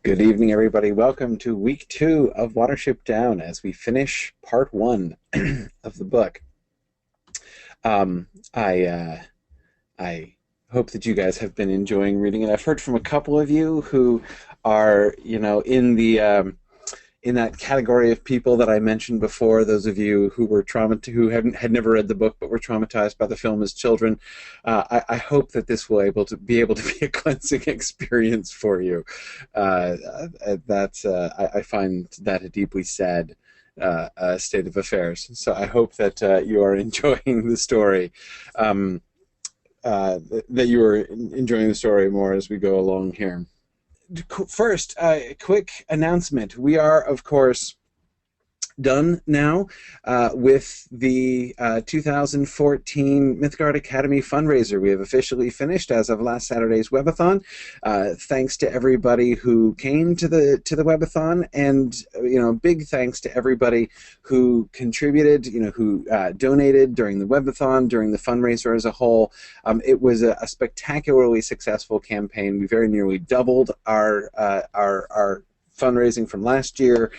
Good evening, everybody. Welcome to week 2 of Watership Down as we finish part 1 of the book. Um, I uh, I hope that you guys have been enjoying reading it. I've heard from a couple of you who are, in that category of people that I mentioned before, those of you who were who had never read the book but were traumatized by the film as children. I hope that this will be able to be a cleansing experience for you. I find that a deeply sad state of affairs. So I hope that you are enjoying the story. Um, that you are enjoying the story more as we go along here. First, a quick announcement. We are, of course, done now with the 2014 Mythgard Academy fundraiser. We have officially finished as of last Saturday's webathon. Thanks to everybody who came to the webathon, and big thanks to everybody who contributed, who donated during the webathon, during the fundraiser as a whole. It was a spectacularly successful campaign. We very nearly doubled our fundraising from last year.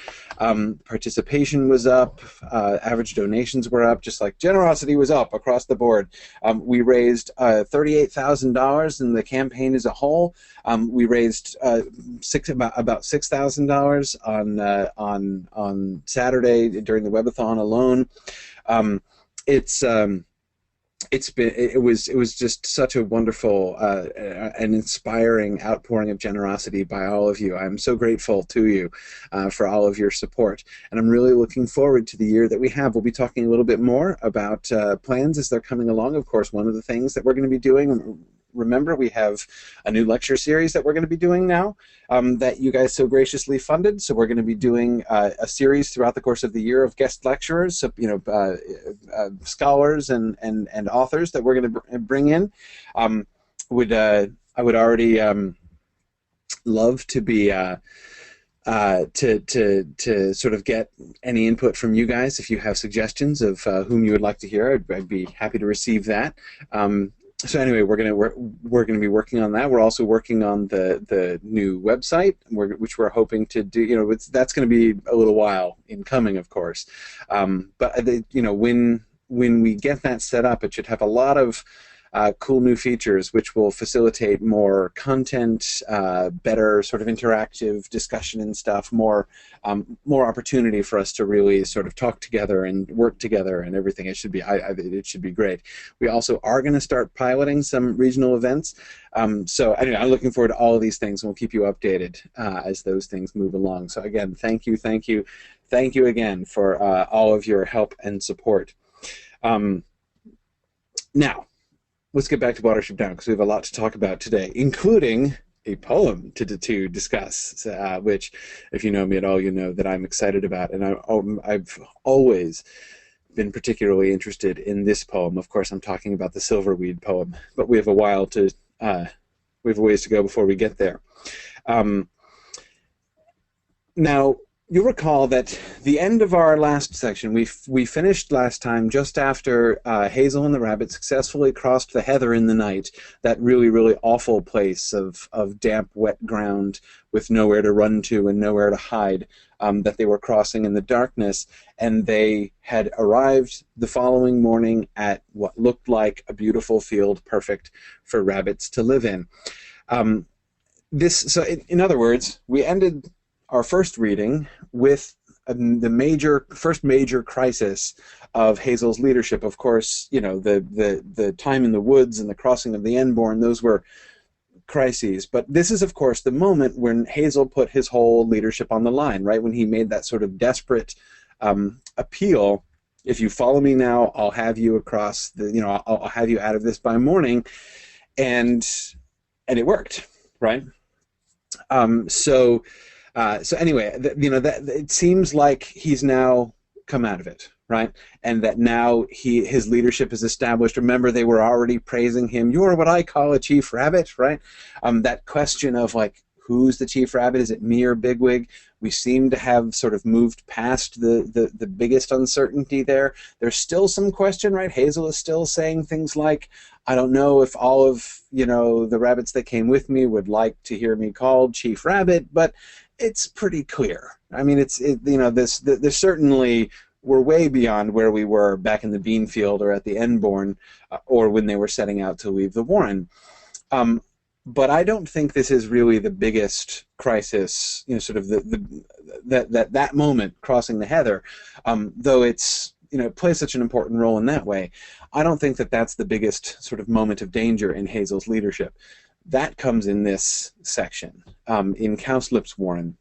Participation was up, average donations were up, just like generosity was up across the board. We raised $38,000 in the campaign as a whole. We raised about $6,000 on Saturday during the webathon alone. It was just such a wonderful and inspiring outpouring of generosity by all of you. I'm so grateful to you for all of your support, and I'm really looking forward to the year that we have. We'll be talking a little bit more about plans as they're coming along. Of course, one of the things that we're going to be doing, remember, we have a new lecture series that we're going to be doing now that you guys so graciously funded. So we're going to be doing a series throughout the course of the year of guest lecturers, so, scholars and authors that we're going to bring in. I would already love to be to sort of get any input from you guys. If you have suggestions of whom you would like to hear, I'd be happy to receive that. So anyway, we're gonna be working on that. We're also working on the new website, which we're hoping to do. That's going to be a little while in coming, of course. But when we get that set up, it should have a lot of cool new features which will facilitate more content, better sort of interactive discussion and stuff, more opportunity for us to really sort of talk together and work together and everything. It should be it should be great. We also are going to start piloting some regional events. So anyway, I'm looking forward to all of these things, and we'll keep you updated as those things move along. So again, thank you again for all of your help and support. Now, let's get back to Watership Down, because we have a lot to talk about today, including a poem to discuss, which, if you know me at all, you know that I'm excited about. And I've always been particularly interested in this poem. Of course, I'm talking about the Silverweed poem, but we have a ways to go before we get there. Now, you'll recall that the end of our last section, we finished last time just after Hazel and the rabbit successfully crossed the heather in the night, that really, really awful place of damp, wet ground with nowhere to run to and nowhere to hide, that they were crossing in the darkness, and they had arrived the following morning at what looked like a beautiful field perfect for rabbits to live in. In other words, we ended our first reading with the first major crisis of Hazel's leadership. Of course, the time in the woods and the crossing of the Enborn, those were crises. But this is, of course, the moment when Hazel put his whole leadership on the line, right? When he made that sort of desperate appeal: if you follow me now, I'll have you across I'll have you out of this by morning. And it worked, right? So anyway, that it seems like he's now come out of it, right? And that now his leadership is established. Remember, they were already praising him. You're what I call a chief rabbit, right? That question of, like, Who's the chief rabbit? Is it me or Bigwig? We seem to have sort of moved past the biggest uncertainty there. There's still some question, right? Hazel is still saying things like, I don't know if all of, the rabbits that came with me would like to hear me called Chief Rabbit, but it's pretty clear. I mean, there's certainly, we're way beyond where we were back in the bean field or at the Enborn, or when they were setting out to leave the Warren. But I don't think this is really the biggest crisis, sort of that moment crossing the heather, though it's, it plays such an important role in that way. I don't think that that's the biggest sort of moment of danger in Hazel's leadership. That comes in this section, in Cowslip's Warren.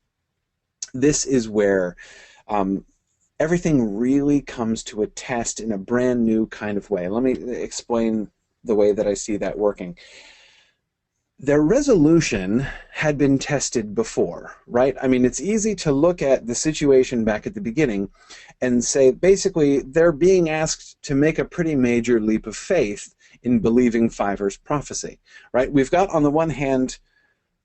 This is where everything really comes to a test in a brand new kind of way. Let me explain the way that I see that working. Their resolution had been tested before, right? I mean, it's easy to look at the situation back at the beginning and say, basically, they're being asked to make a pretty major leap of faith in believing Fiver's prophecy, right? We've got, on the one hand,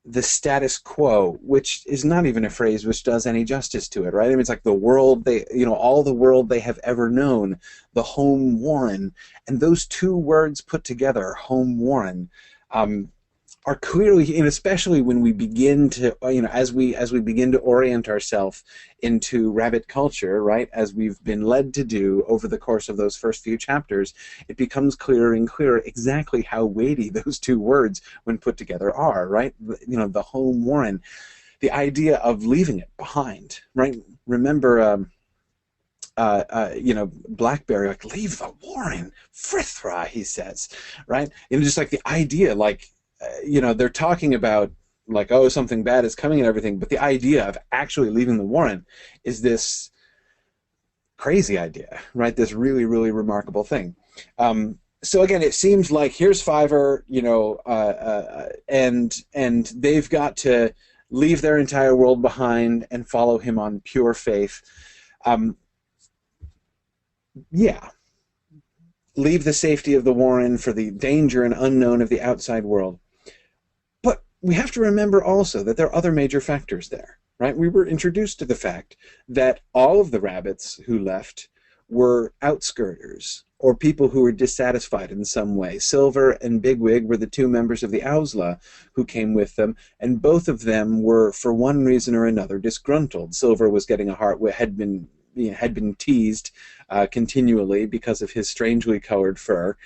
the status quo, which is not even a phrase which does any justice to it, right? I mean, it's like the world all the world they have ever known, the home Warren, and those two words put together, home Warren, are clearly, and especially when we begin to, as we begin to orient ourselves into rabbit culture, right, as we've been led to do over the course of those first few chapters, it becomes clearer and clearer exactly how weighty those two words, when put together, are, right? The home Warren, the idea of leaving it behind, right? Remember, Blackberry, like, leave the Warren, Frithra, he says, right? Just like the idea, like, they're talking about, like, oh, something bad is coming and everything, but the idea of actually leaving the Warren is this crazy idea, right? This really, really remarkable thing. So again, it seems like here's Fiver, and they've got to leave their entire world behind and follow him on pure faith. Yeah. Leave the safety of the Warren for the danger and unknown of the outside world. But we have to remember also that there are other major factors there, right? We were introduced to the fact that all of the rabbits who left were outskirters, or people who were dissatisfied in some way. Silver and Bigwig were the two members of the Ausla who came with them, and both of them were, for one reason or another, disgruntled. Silver was getting a heart, had been teased continually because of his strangely colored fur,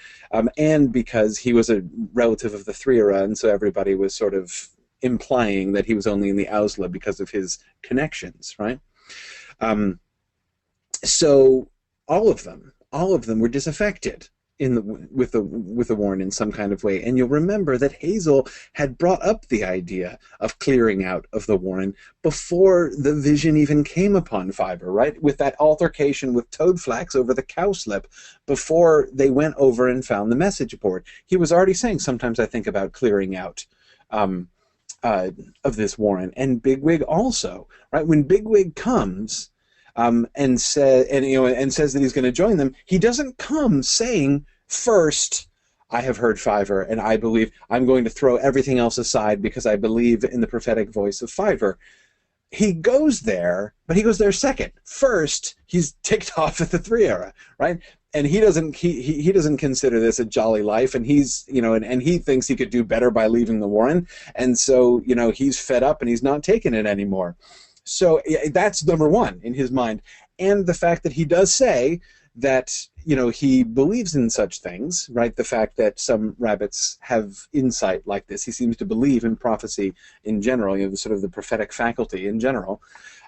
and because he was a relative of the Threera, and so everybody was sort of implying that he was only in the Ausla because of his connections, right? So all of them were disaffected with the Warren in some kind of way. And you'll remember that Hazel had brought up the idea of clearing out of the Warren before the vision even came upon Fiver, right? With that altercation with Toadflax over the cowslip, before they went over and found the message board. He was already saying, sometimes I think about clearing out of this Warren. And Bigwig also, right? When Bigwig comes, and says that he's going to join them, he doesn't come saying, first, I have heard Fiver, and I believe I'm going to throw everything else aside because I believe in the prophetic voice of Fiver. He goes there, but he goes there second. First, he's ticked off at the Threera, right? And he doesn't consider this a jolly life, and he's and he thinks he could do better by leaving the Warren, and so he's fed up and he's not taking it anymore. So that's number one in his mind. And the fact that he does say that, he believes in such things, right? The fact that some rabbits have insight like this. He seems to believe in prophecy in general, sort of the prophetic faculty in general.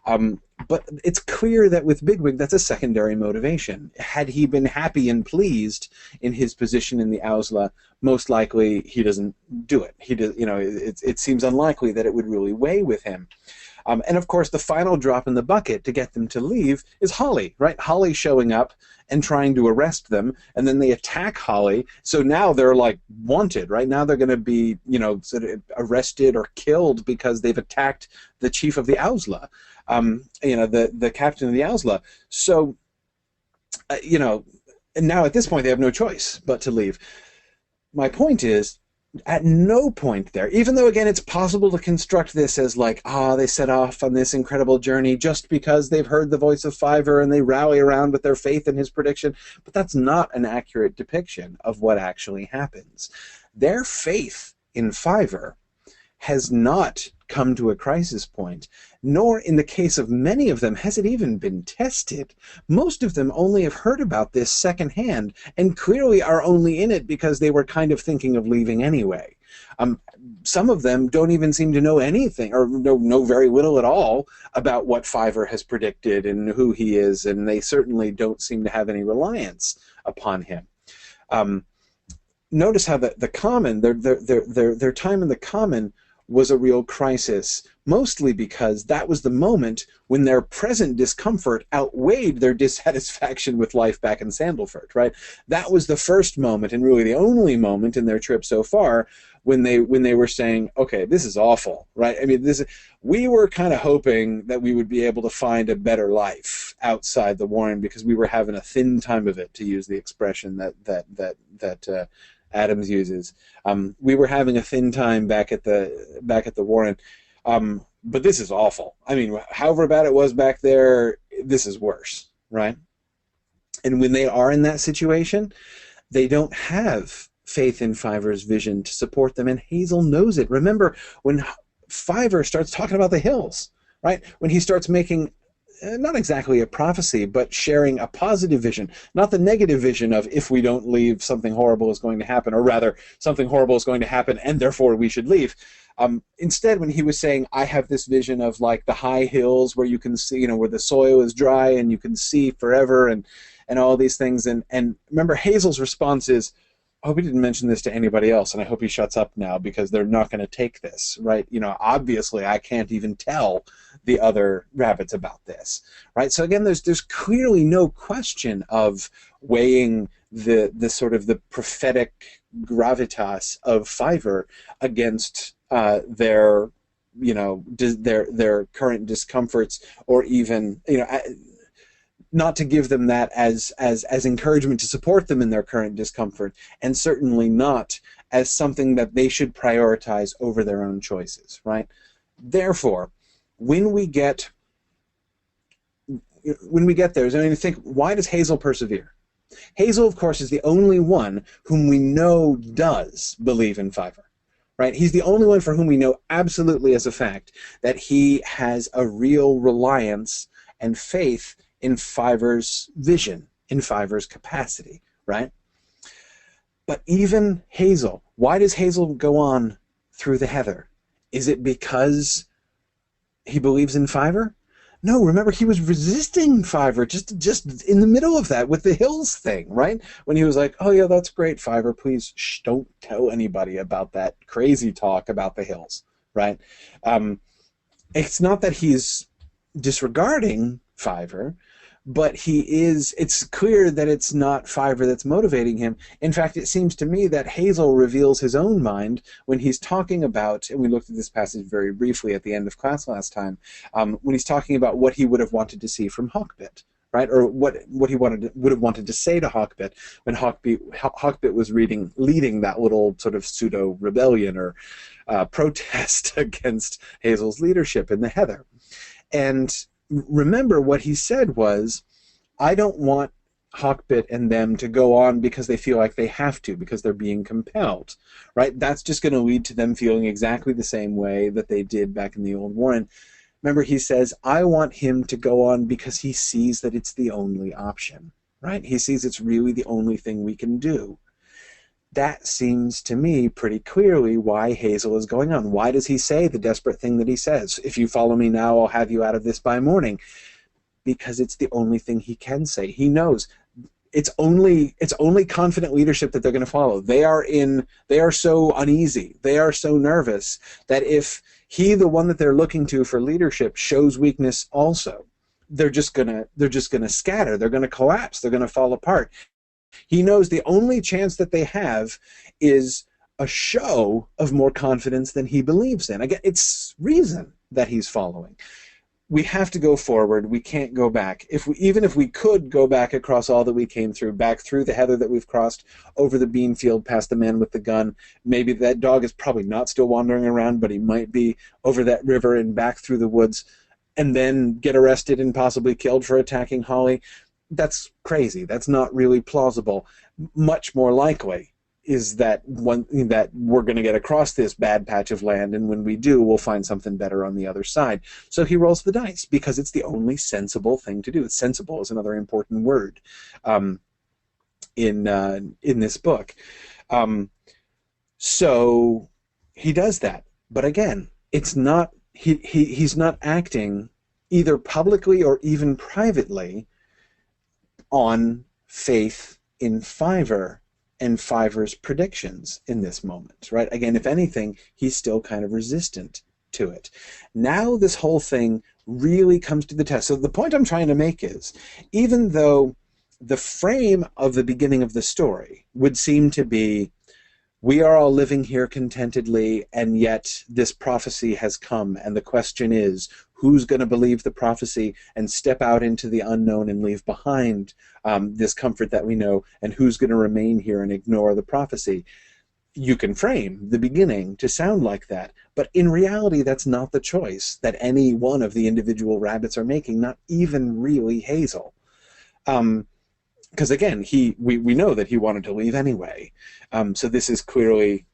But it's clear that with Bigwig, that's a secondary motivation. Had he been happy and pleased in his position in the Ausla, most likely he doesn't do it. It seems unlikely that it would really weigh with him. And of course, the final drop in the bucket to get them to leave is Holly, right? Holly showing up and trying to arrest them, and then they attack Holly. So now they're like wanted, right? Now they're going to be, sort of arrested or killed because they've attacked the chief of the Ausla, the captain of the Ausla. So, and now at this point they have no choice but to leave. My point is, At no point there, even though, again, it's possible to construct this as like, they set off on this incredible journey just because they've heard the voice of Fiverr and they rally around with their faith in his prediction, but that's not an accurate depiction of what actually happens. Their faith in Fiverr has not come to a crisis point, nor in the case of many of them has it even been tested. Most of them only have heard about this secondhand and clearly are only in it because they were kind of thinking of leaving anyway. Some of them don't even seem to know anything or know very little at all about what Fiverr has predicted and who he is, and they certainly don't seem to have any reliance upon him. Notice how the common, their time in the common was a real crisis, mostly because that was the moment when their present discomfort outweighed their dissatisfaction with life back in Sandalford, right? That was the first moment, and really the only moment in their trip so far, when they were saying, okay, this is awful, right? I mean, we were kind of hoping that we would be able to find a better life outside the Warren because we were having a thin time of it, to use the expression that Adams uses. We were having a thin time back at the Warren, but this is awful. I mean, however bad it was back there, this is worse, right? And when they are in that situation, they don't have faith in Fiverr's vision to support them, and Hazel knows it. Remember, when Fiverr starts talking about the hills, right? When he starts making not exactly a prophecy, but sharing a positive vision, not the negative vision of if we don't leave, something horrible is going to happen, or rather, something horrible is going to happen, and therefore we should leave. Instead, when he was saying, I have this vision of like the high hills where you can see, where the soil is dry and you can see forever and all these things. And remember, Hazel's response is, I hope he didn't mention this to anybody else, and I hope he shuts up now because they're not going to take this, right? Obviously I can't even tell the other rabbits about this, right? So again, there's clearly no question of weighing the sort of the prophetic gravitas of Fiverr against their current discomforts, or even not to give them that as encouragement to support them in their current discomfort, and certainly not as something that they should prioritize over their own choices, right? Therefore, when we get there, I mean, think, why does Hazel persevere? Hazel, of course, is the only one whom we know does believe in Fiverr, right? He's the only one for whom we know absolutely as a fact that he has a real reliance and faith in Fiverr's vision, in Fiverr's capacity, right? But even Hazel, why does Hazel go on through the heather? Is it because he believes in Fiverr? No, remember, he was resisting Fiverr just in the middle of that with the hills thing, right? When he was like, oh yeah, that's great, Fiverr, please don't tell anybody about that crazy talk about the hills, right? It's not that he's disregarding Fiverr, but it's clear that it's not Fiverr that's motivating him. In fact, it seems to me that Hazel reveals his own mind when he's talking about, and we looked at this passage very briefly at the end of class last time, when he's talking about what he would have wanted to see from Hawkbit, right? Or what he would have wanted to say to Hawkbit when Hawkbit was leading that little sort of pseudo-rebellion or protest against Hazel's leadership in the heather. And remember, what he said was, I don't want Hawkbit and them to go on because they feel like they have to, because they're being compelled, right? That's just going to lead to them feeling exactly the same way that they did back in the old Warren. Remember, he says, I want him to go on because he sees that it's the only option, right? He sees it's really the only thing we can do. That seems to me pretty clearly why Hazel is going on. Why does he say the desperate thing that he says? If you follow me now, I'll have you out of this by morning. Because it's the only thing he can say. He knows it's only confident leadership that they're going to follow. They are so uneasy, they are so nervous that if he, the one that they're looking to for leadership, shows weakness also, they're just gonna scatter. They're gonna collapse. They're gonna fall apart. He knows the only chance that they have is a show of more confidence than he believes in. Again, it's reason that he's following. we have to go forward. We can't go back. Even if we could go back across all that we came through, back through the heather that we've crossed, over the bean field, past the man with the gun, maybe that dog is probably not still wandering around, but he might be, over that river and back through the woods, and then get arrested and possibly killed for attacking Holly. That's crazy. That's not really plausible. Much more likely is that we're going to get across this bad patch of land, and when we do, we'll find something better on the other side. So he rolls the dice because it's the only sensible thing to do. Sensible is another important word in this book. So he does that, but again, it's not he's not acting either publicly or even privately on faith in Fiver and Fiver's predictions in this moment, right? Again, if anything, he's still kind of resistant to it. Now this whole thing really comes to the test. So the point I'm trying to make is, even though the frame of the beginning of the story would seem to be, we are all living here contentedly, and yet this prophecy has come, and the question is, who's going to believe the prophecy and step out into the unknown and leave behind this comfort that we know, and who's going to remain here and ignore the prophecy? You can frame the beginning to sound like that, but in reality, that's not the choice that any one of the individual rabbits are making, not even really Hazel. Because again, we know that he wanted to leave anyway. So this is clearly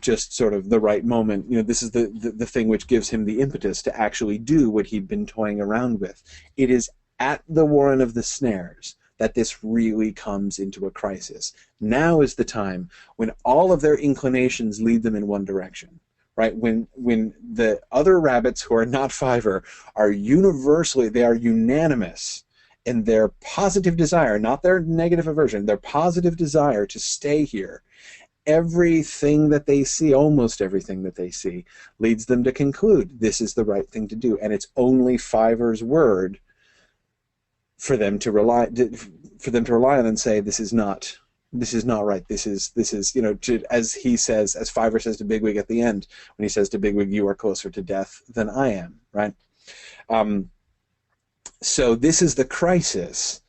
just sort of the right moment. You know, this is the thing which gives him the impetus to actually do what he'd been toying around with. It is at the Warren of the Snares that this really comes into a crisis. Now is the time when all of their inclinations lead them in one direction, right? When the other rabbits who are not Fiver are unanimous in their positive desire, not their negative aversion, their positive desire to stay here. Everything that they see, almost everything that they see, leads them to conclude this is the right thing to do, and it's only Fiver's word for them to rely on and say this is not right. This is you know, as he says, as Fiver says to Bigwig at the end, when he says to Bigwig, "You are closer to death than I am," right? So this is the crisis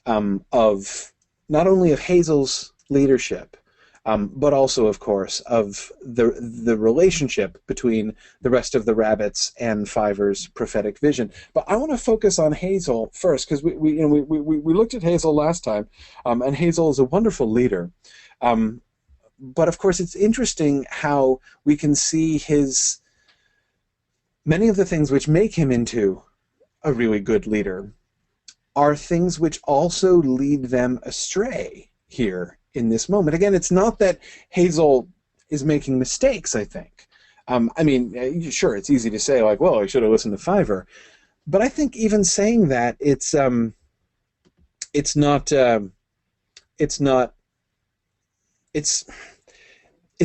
of not only of Hazel's leadership, but also, of course, of the relationship between the rest of the rabbits and Fiver's prophetic vision. But I want to focus on Hazel first, because we looked at Hazel last time, and Hazel is a wonderful leader. But of course, it's interesting how we can see many of the things which make him into a really good leader are things which also lead them astray here in this moment. Again, it's not that Hazel is making mistakes, I think. I mean, sure, it's easy to say, like, well, I should have listened to Fiver. But I think even saying that, it's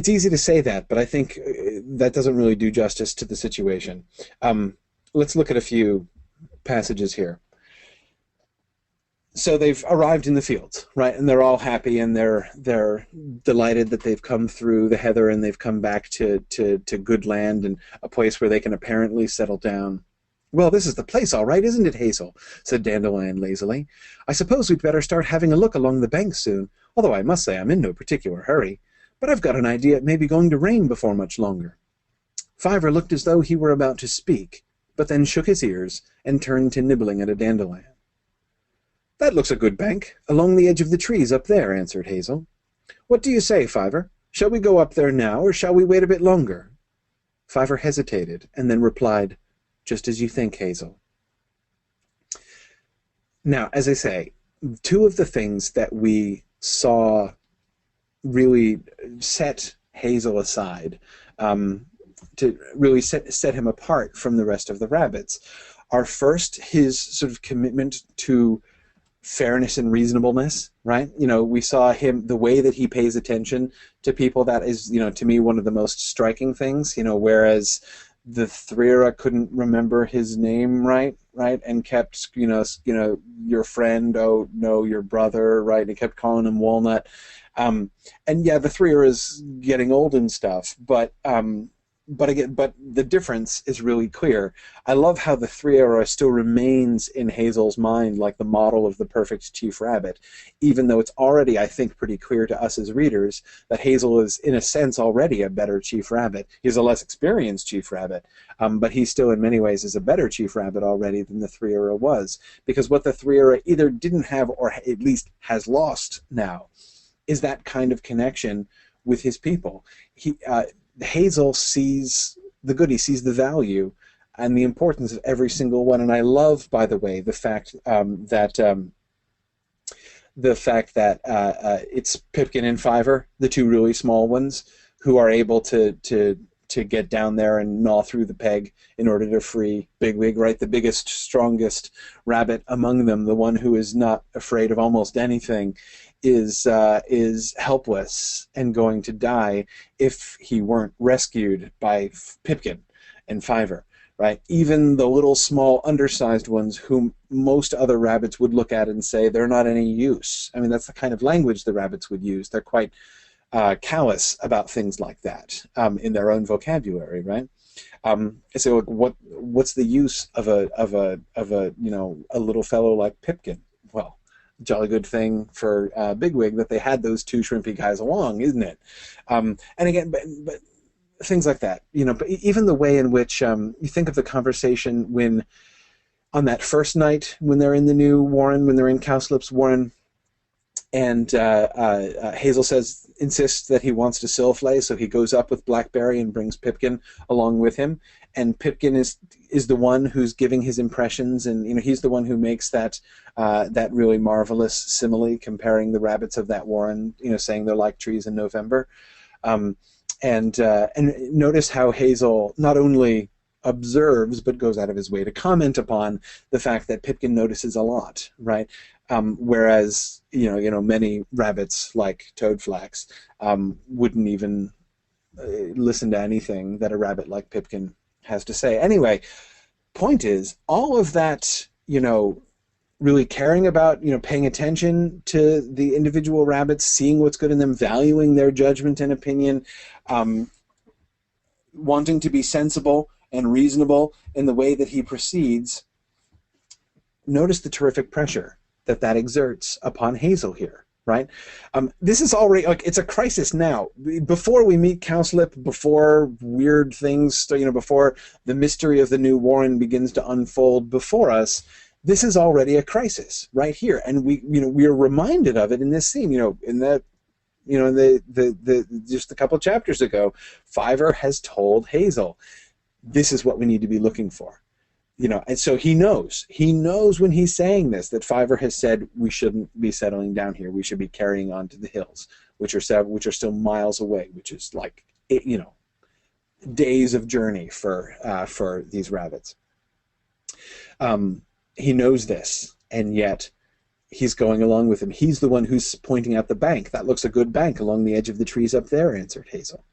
easy to say that, but I think that doesn't really do justice to the situation. Let's look at a few passages here. So they've arrived in the fields, right? And they're all happy, and they're delighted that they've come through the heather and they've come back to good land and a place where they can apparently settle down. "Well, this is the place, all right, isn't it, Hazel?" said Dandelion lazily. "I suppose we'd better start having a look along the bank soon, although I must say I'm in no particular hurry. But I've got an idea it may be going to rain before much longer." Fiver looked as though he were about to speak, but then shook his ears and turned to nibbling at a dandelion. "That looks a good bank, along the edge of the trees up there," answered Hazel. "What do you say, Fiver? Shall we go up there now, or shall we wait a bit longer?" Fiver hesitated, and then replied, "Just as you think, Hazel." Now, as I say, two of the things that we saw really set Hazel aside, to really set him apart from the rest of the rabbits, are first his sort of commitment to fairness and reasonableness, right? You know, we saw him, the way that he pays attention to people, that is, you know, to me, one of the most striking things, you know, whereas the Thrira couldn't remember his name right, and kept, you know, your friend, oh, no, your brother, right, and kept calling him Walnut. And yeah, the Thrira is getting old and stuff, but but again, but the difference is really clear. I love how the three arrow still remains in Hazel's mind like the model of the perfect chief rabbit, even though it's already, I think, pretty clear to us as readers that Hazel is, in a sense, already a better chief rabbit. He's a less experienced chief rabbit, but he still, in many ways, is a better chief rabbit already than the three arrow was, because what the three arrow either didn't have or at least has lost now is that kind of connection with his people. Hazel sees the good, he sees the value and the importance of every single one. And I love, by the way, the fact that it's Pipkin and Fiver, the two really small ones, who are able to get down there and gnaw through the peg in order to free Bigwig, right? The biggest, strongest rabbit among them, the one who is not afraid of almost anything, is helpless and going to die if he weren't rescued by Pipkin and Fiver, right? Even the little small undersized ones whom most other rabbits would look at and say they're not any use. I mean, that's the kind of language the rabbits would use. They're quite callous about things like that in their own vocabulary, right? So what's the use of a little fellow like Pipkin? Well, jolly good thing for Bigwig that they had those two shrimpy guys along, isn't it? And again, but things like that, but even the way in which you think of the conversation when on that first night when they're in the new warren, when they're in Cowslip's warren, and Hazel insists that he wants to silflay, so he goes up with Blackberry and brings Pipkin along with him. And Pipkin is the one who's giving his impressions, and he's the one who makes that really marvelous simile comparing the rabbits of that warren, saying they're like trees in November. And notice how Hazel not only observes but goes out of his way to comment upon the fact that Pipkin notices a lot, right? Whereas many rabbits like Toadflax wouldn't even listen to anything that a rabbit like Pipkin has to say. Anyway, point is, all of that, really caring about, paying attention to the individual rabbits, seeing what's good in them, valuing their judgment and opinion, wanting to be sensible and reasonable in the way that he proceeds. Notice the terrific pressure that exerts upon Hazel here, right? This is already, it's a crisis now. Before we meet Cowslip, before weird things, before the mystery of the new warren begins to unfold before us, this is already a crisis right here. And we are reminded of it in this scene, in that, just a couple chapters ago, Fiver has told Hazel, this is what we need to be looking for. And so he knows when he's saying this that Fiver has said we shouldn't be settling down here. We should be carrying on to the hills, which are still miles away, which is like, days of journey for these rabbits. He knows this, and yet he's going along with him. He's the one who's pointing out the bank. That looks a good bank along the edge of the trees up there, answered Hazel.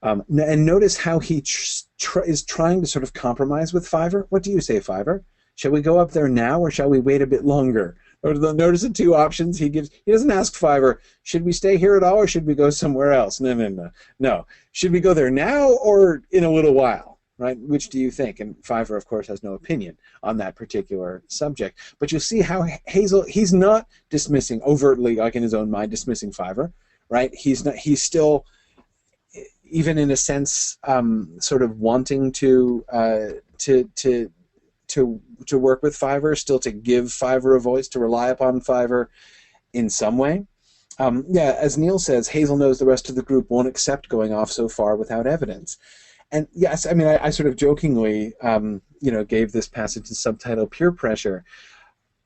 And notice how he is trying to sort of compromise with Fiver. What do you say, Fiver? Shall we go up there now, or shall we wait a bit longer? Or notice the two options he gives. He doesn't ask Fiver, should we stay here at all, or should we go somewhere else? No. Should we go there now, or in a little while? Right? Which do you think? And Fiver, of course, has no opinion on that particular subject. But you'll see how Hazel, he's not dismissing, overtly, like in his own mind, dismissing Fiver. Right? He's still, even in a sense, sort of wanting to work with Fiver, still to give Fiver a voice, to rely upon Fiver in some way. As Neil says, Hazel knows the rest of the group won't accept going off so far without evidence. And yes, I mean, I sort of jokingly, gave this passage the subtitle "Peer Pressure,"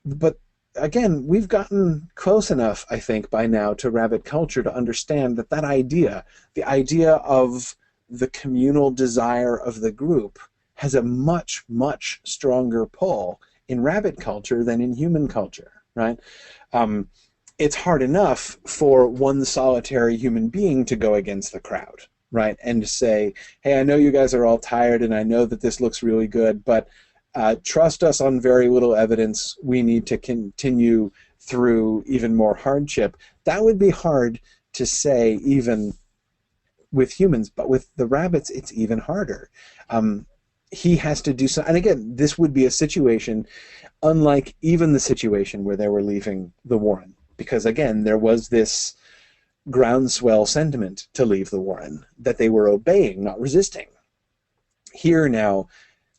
but again, we've gotten close enough, I think, by now to rabbit culture to understand that idea, the idea of the communal desire of the group, has a much, much stronger pull in rabbit culture than in human culture, right? It's hard enough for one solitary human being to go against the crowd, right? And to say, hey, I know you guys are all tired, and I know that this looks really good, but trust us on very little evidence. We need to continue through even more hardship. That would be hard to say even with humans, but with the rabbits, it's even harder. He has to do so, and again, this would be a situation unlike even the situation where they were leaving the warren, because again, there was this groundswell sentiment to leave the warren that they were obeying, not resisting. Here now,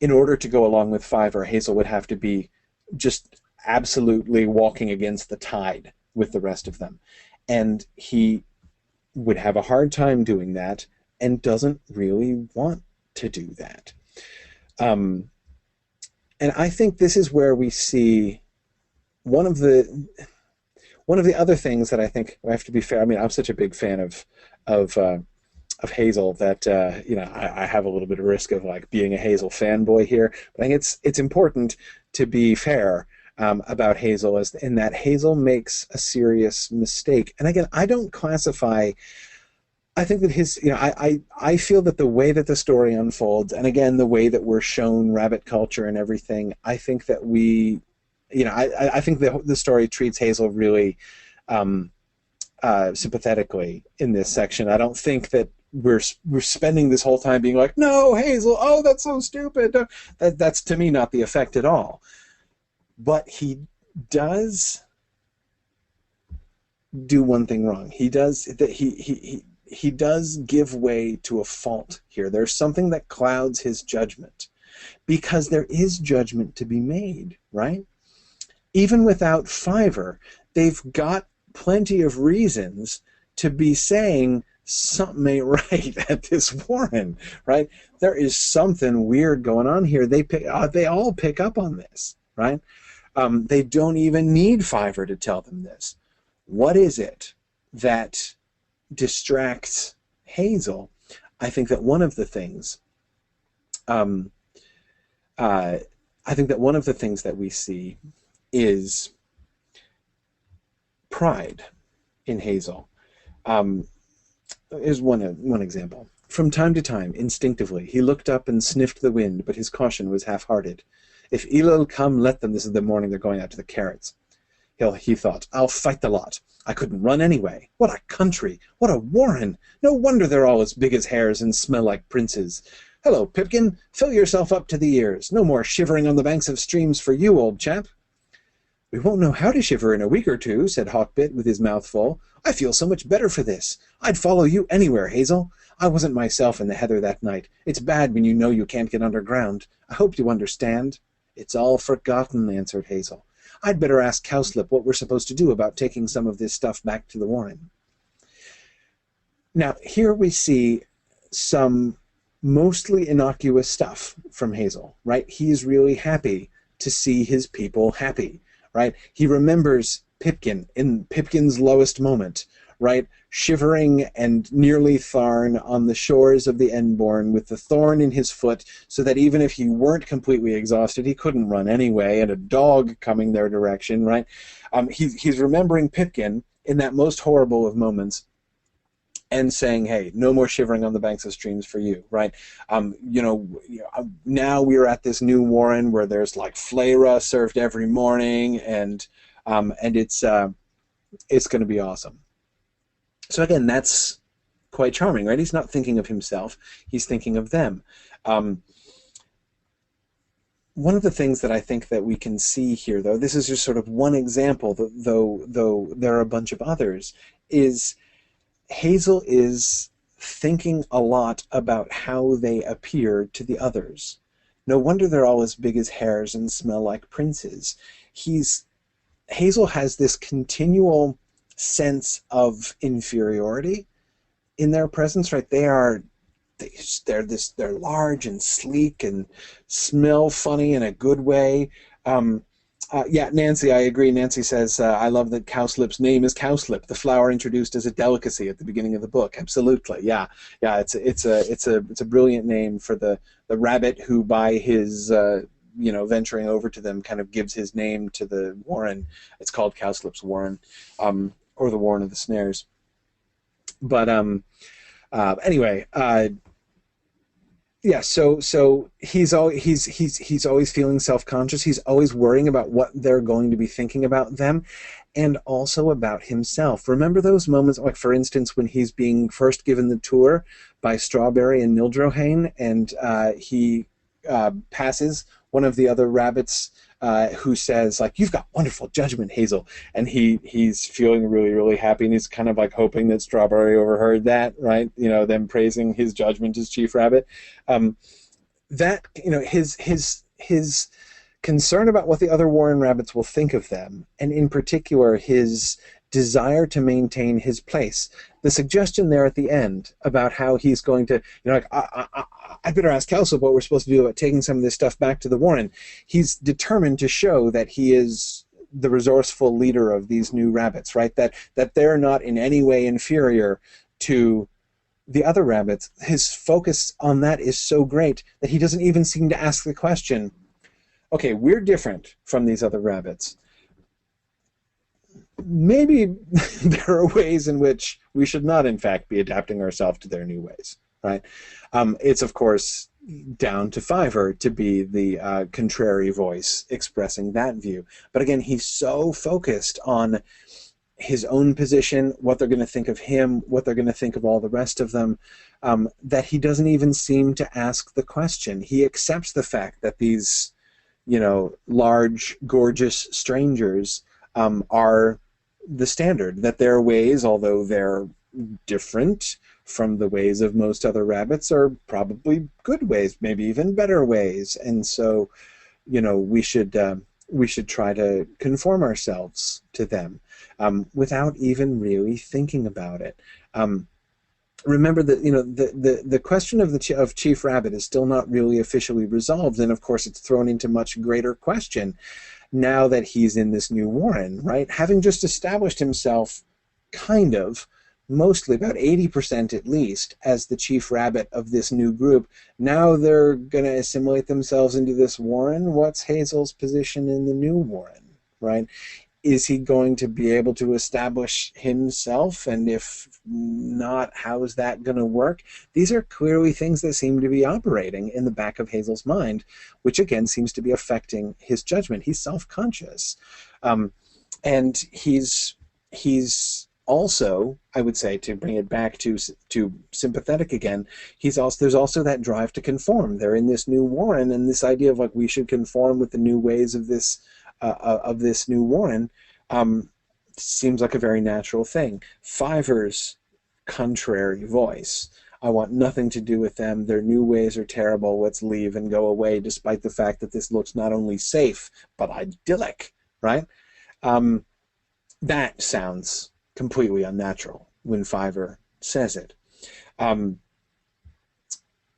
in order to go along with Fiver, Hazel would have to be just absolutely walking against the tide with the rest of them, and he would have a hard time doing that and doesn't really want to do that. And I think this is where we see one of the other things that I think I have to be fair. I mean, I'm such a big fan of Hazel that I have a little bit of risk of like being a Hazel fanboy here. But I think it's important to be fair about Hazel, as in that Hazel makes a serious mistake. And again, I don't classify. I think that I feel that the way that the story unfolds, and again, the way that we're shown rabbit culture and everything, I think that I think the story treats Hazel really sympathetically in this section. I don't think that we're spending this whole time being like, no, Hazel, oh, that's so stupid. That's to me not the effect at all. But he does do one thing wrong. He does that. He does give way to a fault here. There's something that clouds his judgment, because there is judgment to be made, right? Even without Fiver, they've got plenty of reasons to be saying something ain't right at this warren, right? There is something weird going on here. They all pick up on this, right? They don't even need Fiver to tell them this. What is it that distracts Hazel? I think that one of the things that we see is pride in Hazel. Here's one example. From time to time, instinctively, he looked up and sniffed the wind, but his caution was half-hearted. If Ela'll come, let them. This is the morning they're going out to the carrots. He thought, I'll fight the lot. I couldn't run anyway. What a country! What a warren! No wonder they're all as big as hares and smell like princes. Hello, Pipkin. Fill yourself up to the ears. No more shivering on the banks of streams for you, old chap. We won't know how to shiver in a week or two, said Hawkbit with his mouth full. I feel so much better for this. I'd follow you anywhere, Hazel. I wasn't myself in the heather that night. It's bad when you know you can't get underground. I hope you understand. It's all forgotten, answered Hazel. I'd better ask Cowslip what we're supposed to do about taking some of this stuff back to the warren. Now, here we see some mostly innocuous stuff from Hazel, right? He's really happy to see his people happy, right? He remembers Pipkin in Pipkin's lowest moment, right? Shivering and nearly Tharn on the shores of the Endborn with the thorn in his foot, so that even if he weren't completely exhausted, he couldn't run anyway, and a dog coming their direction, right? He's remembering Pipkin in that most horrible of moments, and saying, hey, no more shivering on the banks of streams for you, right? Now we're at this new warren where there's like flayra served every morning, and it's going to be awesome. So again, that's quite charming, right? He's not thinking of himself; he's thinking of them. One of the things that I think that we can see here, though, this is just sort of one example, though there are a bunch of others, is Hazel is thinking a lot about how they appear to the others. No wonder they're all as big as hares and smell like princes. Hazel has this continual sense of inferiority in their presence, right? They're large and sleek and smell funny in a good way. Yeah, Nancy, I agree. Nancy says, I love that Cowslip's name is Cowslip, the flower introduced as a delicacy at the beginning of the book. Absolutely, yeah. It's a brilliant name for the rabbit who, by his venturing over to them, kind of gives his name to the warren. It's called Cowslip's Warren, or the Warren of the Snares. But anyway, Yeah, so he's always feeling self-conscious. He's always worrying about what they're going to be thinking about them, and also about himself. Remember those moments, like for instance, when he's being first given the tour by Strawberry and Nildrohane, and he passes one of the other rabbits who says, like, "You've got wonderful judgment, Hazel," and he's feeling really, really happy, and he's kind of like hoping that Strawberry overheard that, right? You know, them praising his judgment as Chief Rabbit. Um, that, you know, his concern about what the other Warren rabbits will think of them, and in particular his desire to maintain his place. The suggestion there at the end about how he's going to, you know, like, I better ask Hazel what we're supposed to do about taking some of this stuff back to the Warren. He's determined to show that he is the resourceful leader of these new rabbits, right? That they're not in any way inferior to the other rabbits. His focus on that is so great that he doesn't even seem to ask the question, okay, we're different from these other rabbits. Maybe there are ways in which we should not, in fact, be adapting ourselves to their new ways, right? It's, of course, down to Fiver to be the contrary voice expressing that view. But again, he's so focused on his own position, what they're going to think of him, what they're going to think of all the rest of them, that he doesn't even seem to ask the question. He accepts the fact that these, you know, large, gorgeous strangers are the standard, that their ways, although they're different from the ways of most other rabbits, are probably good ways, maybe even better ways. And so, you know, we should try to conform ourselves to them without even really thinking about it. Remember that, you know, the question of Chief Rabbit is still not really officially resolved, and of course it's thrown into much greater question now that he's in this new Warren, right? Having just established himself, kind of, mostly, about 80% at least, as the Chief Rabbit of this new group. Now they're going to assimilate themselves into this Warren. What's Hazel's position in the new Warren, right? Is he going to be able to establish himself? And if not, how is that going to work? These are clearly things that seem to be operating in the back of Hazel's mind, which again seems to be affecting his judgment. He's self-conscious. And he's also, I would say, to bring it back to sympathetic again, there's also that drive to conform. They're in this new Warren, and this idea of, like, we should conform with the new ways of this new Warren seems like a very natural thing. Fiver's contrary voice: I want nothing to do with them. Their new ways are terrible. Let's leave and go away, despite the fact that this looks not only safe, but idyllic, right? That sounds completely unnatural when Fiver says it.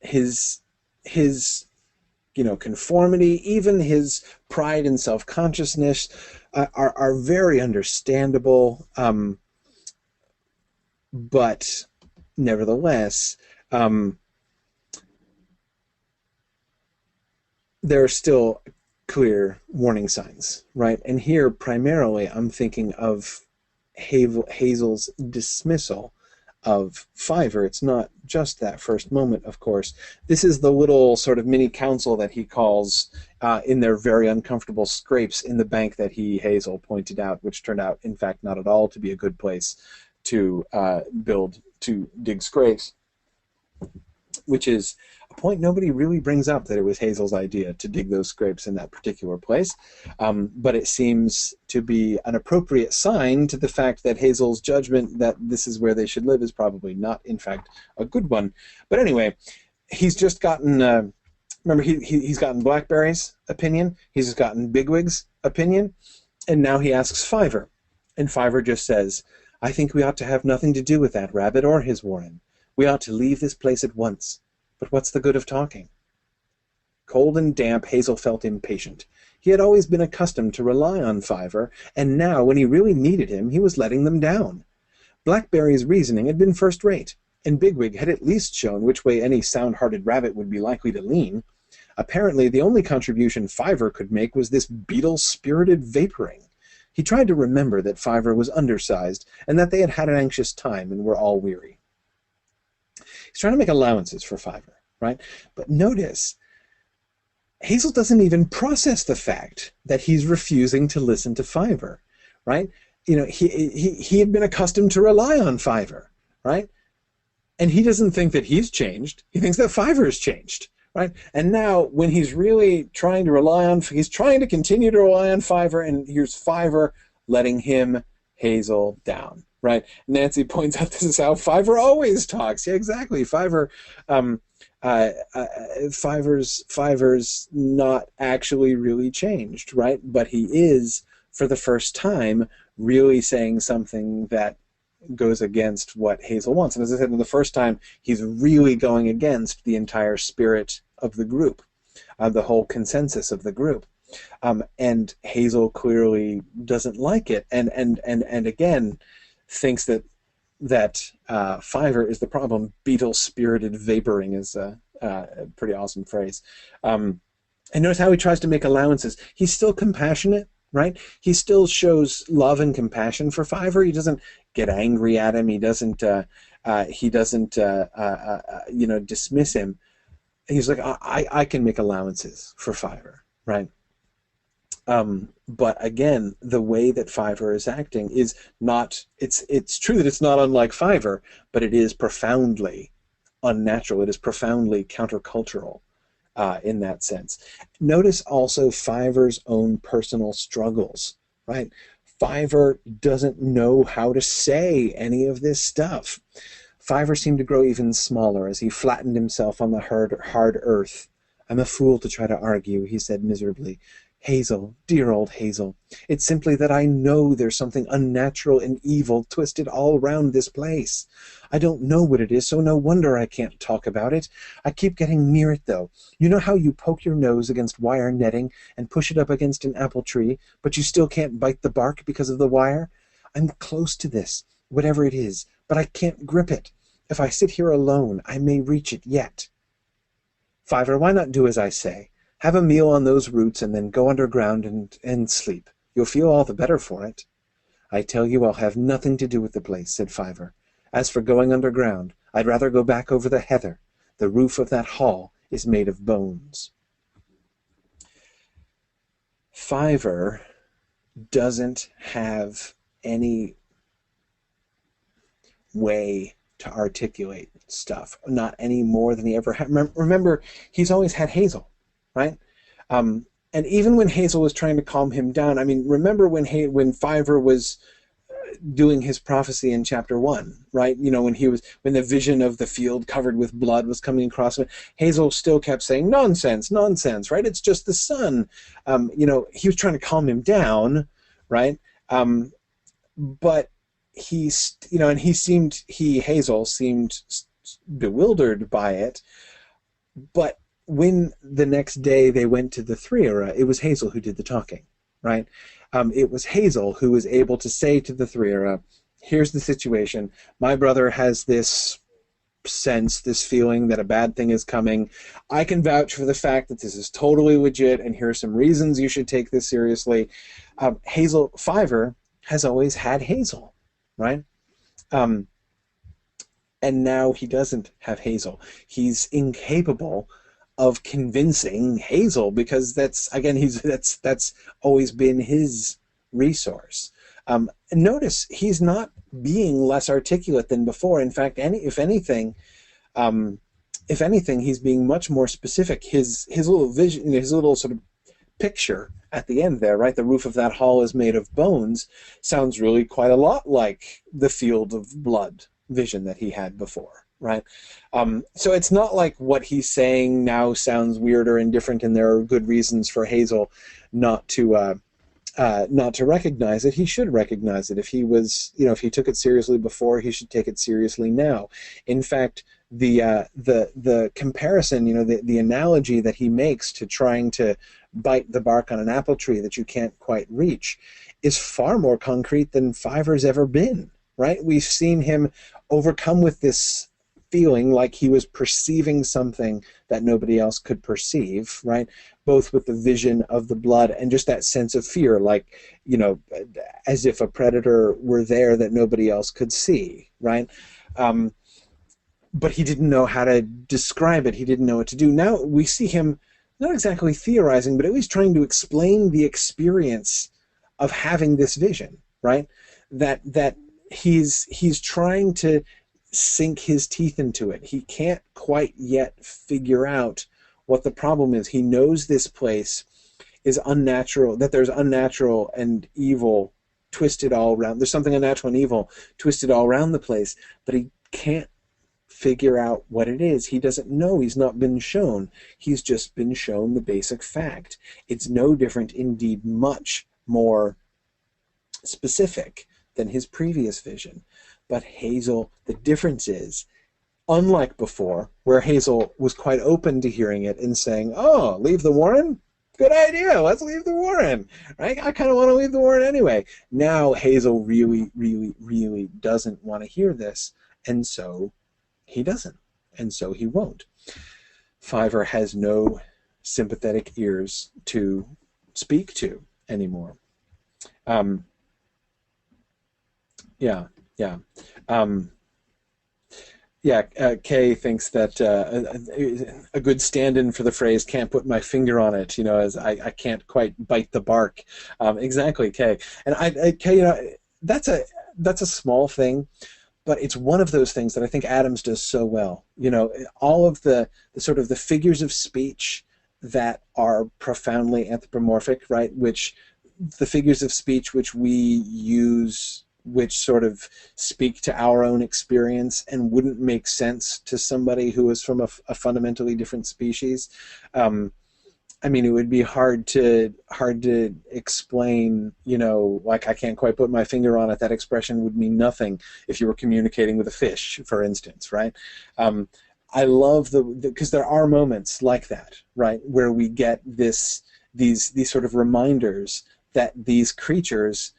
His you know, conformity, even his pride and self-consciousness are very understandable, but nevertheless, there are still clear warning signs, right? And here, primarily, I'm thinking of Hazel's dismissal of Fiver. It's not just that first moment, of course. This is the little sort of mini council that he calls in their very uncomfortable scrapes in the bank that Hazel, pointed out, which turned out, in fact, not at all to be a good place to dig scrapes, which is a point nobody really brings up, that it was Hazel's idea to dig those scrapes in that particular place. But it seems to be an appropriate sign to the fact that Hazel's judgment that this is where they should live is probably not, in fact, a good one. But anyway, he's just gotten, remember, he's gotten Blackberry's opinion, he's just gotten Bigwig's opinion, and now he asks Fiver. And Fiver just says, I think we ought to have nothing to do with that rabbit or his Warren. We ought to leave this place at once. But what's the good of talking? Cold and damp, Hazel felt impatient. He had always been accustomed to rely on Fiver, and now, when he really needed him, he was letting them down. Blackberry's reasoning had been first-rate, and Bigwig had at least shown which way any sound-hearted rabbit would be likely to lean. Apparently, the only contribution Fiver could make was this beetle-spirited vaporing. He tried to remember that Fiver was undersized, and that they had had an anxious time and were all weary. He's trying to make allowances for Fiver, right? But notice, Hazel doesn't even process the fact that he's refusing to listen to Fiver, right? You know, he had been accustomed to rely on Fiver, right? And he doesn't think that he's changed. He thinks that Fiver has changed, right? And now when he's really trying to rely on, he's trying to continue to rely on Fiver, and here's Fiver letting him, Hazel, down, right? Nancy points out this is how Fiver always talks. Yeah, exactly. Fiver's not actually really changed, right? But he is, for the first time, really saying something that goes against what Hazel wants. And as I said, the first time, he's really going against the entire spirit of the group, the whole consensus of the group. And Hazel clearly doesn't like it, and again thinks that Fiver is the problem. Beetle-spirited vaporing is a pretty awesome phrase. And notice how he tries to make allowances. He's still compassionate, right? He still shows love and compassion for Fiver. He doesn't get angry at him. He doesn't dismiss him. He's like, I can make allowances for Fiver, right? But again, the way that Fiver is acting is not, it's true that it's not unlike Fiver, but it is profoundly unnatural. It is profoundly countercultural in that sense. Notice also Fiver's own personal struggles, right? Fiver doesn't know how to say any of this stuff. Fiver seemed to grow even smaller as he flattened himself on the hard earth. I'm a fool to try to argue, he said miserably. Hazel, dear old Hazel, it's simply that I know there's something unnatural and evil twisted all around this place. I don't know what it is, so no wonder I can't talk about it. I keep getting near it, though. You know how you poke your nose against wire netting and push it up against an apple tree, but you still can't bite the bark because of the wire? I'm close to this, whatever it is, but I can't grip it. If I sit here alone, I may reach it yet. Fiver, why not do as I say? Have a meal on those roots and then go underground and sleep. You'll feel all the better for it. I tell you I'll have nothing to do with the place, said Fiver. As for going underground, I'd rather go back over the heather. The roof of that hall is made of bones. Fiver doesn't have any way to articulate stuff, not any more than he ever had. Remember, he's always had Hazel, right? And even when Hazel was trying to calm him down, I mean, remember when Fiver was doing his prophecy in chapter 1, right? You know, when the vision of the field covered with blood was coming across him, Hazel still kept saying, nonsense, nonsense, right? It's just the sun. You know, he was trying to calm him down, right? But he's, you know, and Hazel seemed bewildered by it. But when the next day they went to the Threera, it was Hazel who did the talking, right? It was Hazel who was able to say to the Threera, here's the situation. My brother has this sense, this feeling that a bad thing is coming. I can vouch for the fact that this is totally legit, and here are some reasons you should take this seriously. Fiver has always had Hazel, right? And now he doesn't have Hazel. He's incapable of convincing Hazel because that's always been his resource. Notice he's not being less articulate than before. In fact, if anything, he's being much more specific. His little vision, his little sort of picture at the end there, right? The roof of that hall is made of bones. Sounds really quite a lot like the field of blood vision that he had before, right? So it's not like what he's saying now sounds weirder and different, and there are good reasons for Hazel not to recognize it. He should recognize it. If he took it seriously before, he should take it seriously now. In fact, the comparison, the analogy that he makes to trying to bite the bark on an apple tree that you can't quite reach is far more concrete than Fiver's ever been, right? We've seen him overcome with this feeling like he was perceiving something that nobody else could perceive, right? Both with the vision of the blood and just that sense of fear, like, as if a predator were there that nobody else could see, right? but he didn't know how to describe it. He didn't know what to do. Now we see him not exactly theorizing, but at least trying to explain the experience of having this vision, right? That he's trying to sink his teeth into it. He can't quite yet figure out what the problem is. He knows this place is unnatural, that there's unnatural and evil twisted all around. There's something unnatural and evil twisted all around the place, but he can't figure out what it is. He doesn't know. He's not been shown. He's just been shown the basic fact. It's no different, indeed much more specific than his previous vision. But Hazel, the difference is, unlike before, where Hazel was quite open to hearing it and saying, oh, leave the Warren? Good idea. Let's leave the Warren. Right? I kind of want to leave the Warren anyway. Now Hazel really, really, really doesn't want to hear this, and so he doesn't, and so he won't. Fiver has no sympathetic ears to speak to anymore. Kay thinks that a good stand-in for the phrase "can't put my finger on it," as I can't quite bite the bark. Exactly, Kay. And Kay, that's a small thing, but it's one of those things that I think Adams does so well. All of the sort of the figures of speech that are profoundly anthropomorphic, right? Which the figures of speech which we use, which sort of speak to our own experience and wouldn't make sense to somebody who is from a fundamentally different species. It would be hard to explain, like I can't quite put my finger on it. That expression would mean nothing if you were communicating with a fish, for instance, right? I love because there are moments like that, right, where we get these sort of reminders that these creatures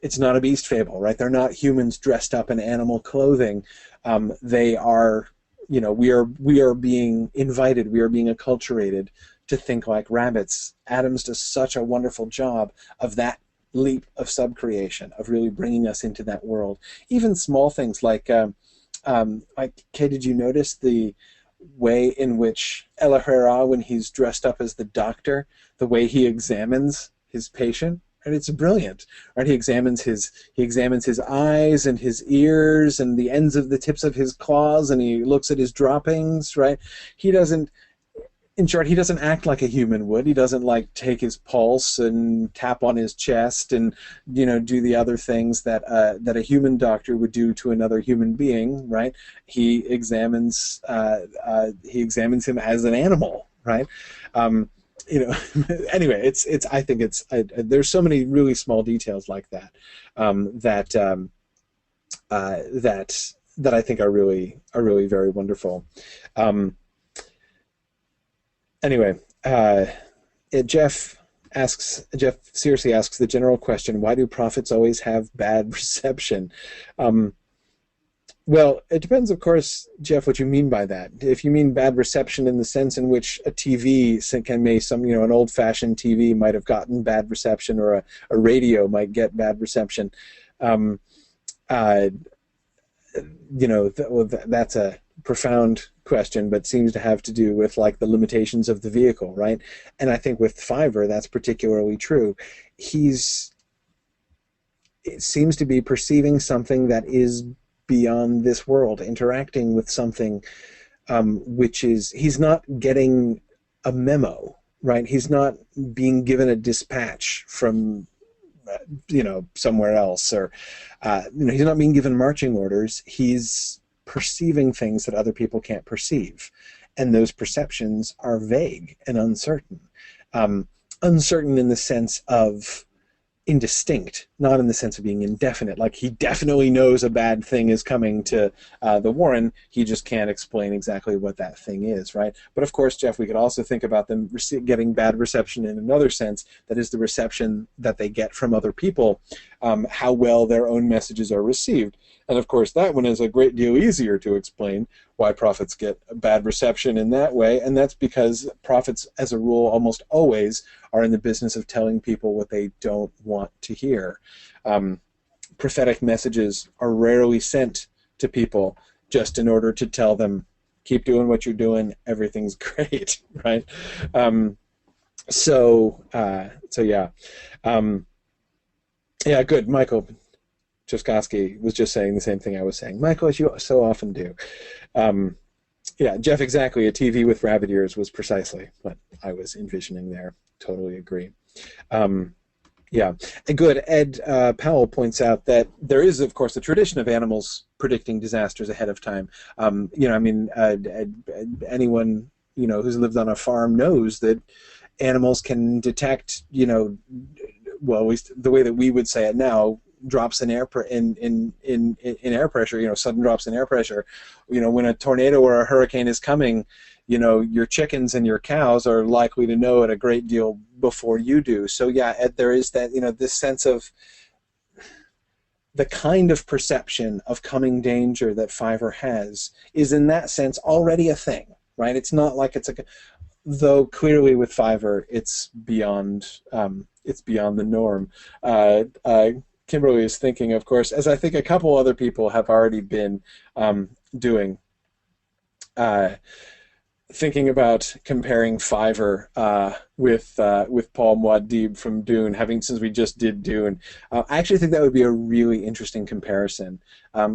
it's not a beast fable, right? They're not humans dressed up in animal clothing. They are, we are being invited, we are being acculturated to think like rabbits. Adams does such a wonderful job of that leap of subcreation, of really bringing us into that world. Even small things like Kay, did you notice the way in which El Herrera, when he's dressed up as the doctor, the way he examines his patient? And it's brilliant, right? He examines his eyes and his ears and the ends of the tips of his claws, and he looks at his droppings, right? In short, he doesn't act like a human would. He doesn't like take his pulse and tap on his chest and do the other things that a human doctor would do to another human being, right? He examines him as an animal, right? Anyway, I think there's so many really small details like that that I think are really very wonderful. Anyway, Jeff seriously asks the general question: why do prophets always have bad reception? Well, it depends, of course, Jeff, what you mean by that. If you mean bad reception in the sense in which a TV an old-fashioned TV might have gotten bad reception, or a radio might get bad reception, that's a profound question, but seems to have to do with like the limitations of the vehicle, right? And I think with Fiver, that's particularly true. It seems to be perceiving something that is beyond this world, interacting with something which is, he's not getting a memo, right? He's not being given a dispatch from somewhere else, or he's not being given marching orders. He's perceiving things that other people can't perceive, and those perceptions are vague and uncertain. Uncertain in the sense of indistinct, not in the sense of being indefinite. Like, he definitely knows a bad thing is coming to the Warren, he just can't explain exactly what that thing is, right? But of course, Jeff, we could also think about them getting bad reception in another sense, that is the reception that they get from other people, how well their own messages are received. And of course, that one is a great deal easier to explain, why prophets get a bad reception in that way, and that's because prophets, as a rule, almost always are in the business of telling people what they don't want to hear. Prophetic messages are rarely sent to people just in order to tell them, keep doing what you're doing, everything's great, right? So yeah. Yeah, good. Michael Truskowski was just saying the same thing I was saying. Michael, as you so often do. Yeah, Jeff, exactly. A TV with rabbit ears was precisely what I was envisioning there. Totally agree. Yeah, and good. Ed Powell points out that there is, of course, a tradition of animals predicting disasters ahead of time. You know, I mean, anyone, you know, who's lived on a farm knows that animals can detect, you know, well, at least the way that we would say it now, drops in air in air pressure, you know, sudden drops in air pressure. You know, when a tornado or a hurricane is coming, you know, your chickens and your cows are likely to know it a great deal before you do. So yeah, Ed, there is that, you know, this sense of the kind of perception of coming danger that Fiverr has is in that sense already a thing, right? It's not like it's though clearly with Fiverr it's beyond the norm. Kimberly is thinking, of course, as I think a couple other people have already been doing, thinking about comparing Fiverr with Paul Muad'Dib from Dune, since we just did Dune. I actually think that would be a really interesting comparison.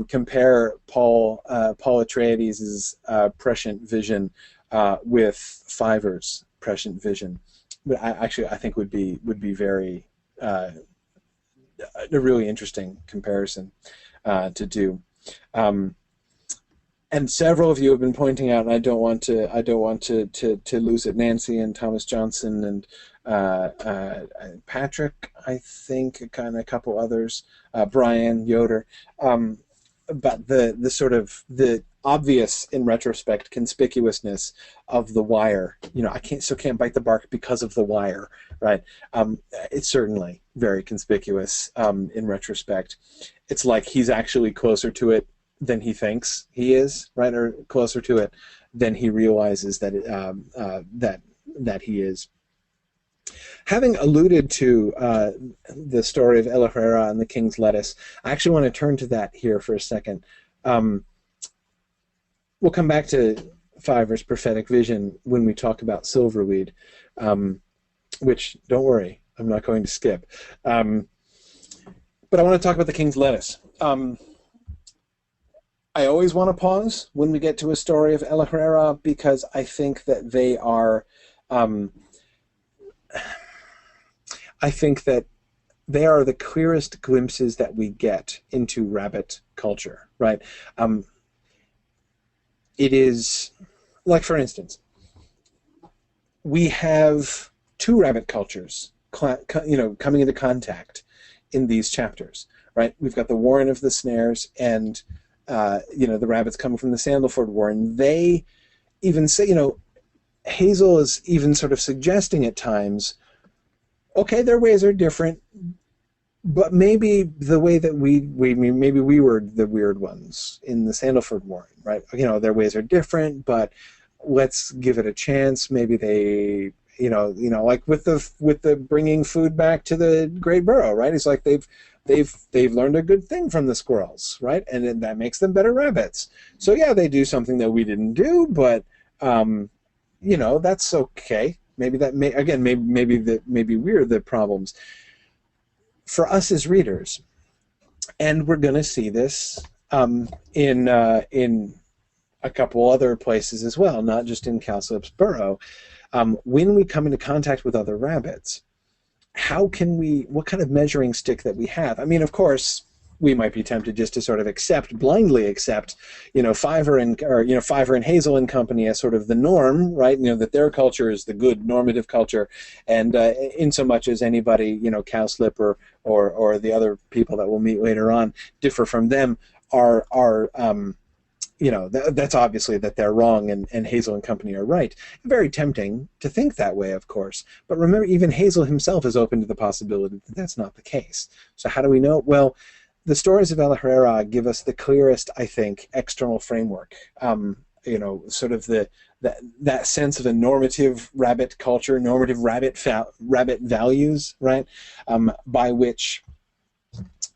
Compare Paul Atreides' prescient vision with Fiverr's prescient vision. But I think would be very a really interesting comparison to do. And several of you have been pointing out, and I don't want to lose it. Nancy and Thomas Johnson and Patrick, I think, kind of a couple others, Brian Yoder, but the sort of the obvious, in retrospect, conspicuousness of The Wire. You know, I still can't bite the bark because of The Wire, right? It's certainly very conspicuous in retrospect. It's like he's actually closer to it than he thinks he is, right? Or closer to it than he realizes that that he is. Having alluded to the story of El Herrera and the King's Lettuce, I actually want to turn to that here for a second. We'll come back to Fiverr's prophetic vision when we talk about Silverweed, which, don't worry, I'm not going to skip. But I want to talk about the King's Lettuce. I always want to pause when we get to a story of El Herrera because I think that they are... I think that they are the clearest glimpses that we get into rabbit culture, right? It is, like for instance, we have two rabbit cultures, coming into contact in these chapters, right? We've got the Warren of the Snares and, the rabbits coming from the Sandalford Warren. They even say, Hazel is even sort of suggesting at times, okay, their ways are different, but maybe the way that maybe we were the weird ones in the Sandalford Warren, right? Their ways are different, but let's give it a chance. Maybe they, like with the bringing food back to the Great Burrow, right? It's like they've learned a good thing from the squirrels, right? And then that makes them better rabbits. So yeah, they do something that we didn't do, but that's okay. Maybe that maybe we're the problems for us as readers, and we're going to see this in a couple other places as well, not just in Cowslip's Burrow. When we come into contact with other rabbits, what kind of measuring stick that we have? I mean, of course, we might be tempted just to blindly accept, Fiverr and Hazel and company as sort of the norm, right? That their culture is the good normative culture, and in so much as anybody, Cowslip or the other people that we'll meet later on differ from them are that's obviously that they're wrong and Hazel and company are right. Very tempting to think that way, of course. But remember, even Hazel himself is open to the possibility that that's not the case. So how do we know? Well, the stories of El Herrera give us the clearest, I think, external framework. Sort of that sense of a normative rabbit culture, normative rabbit values, right? By which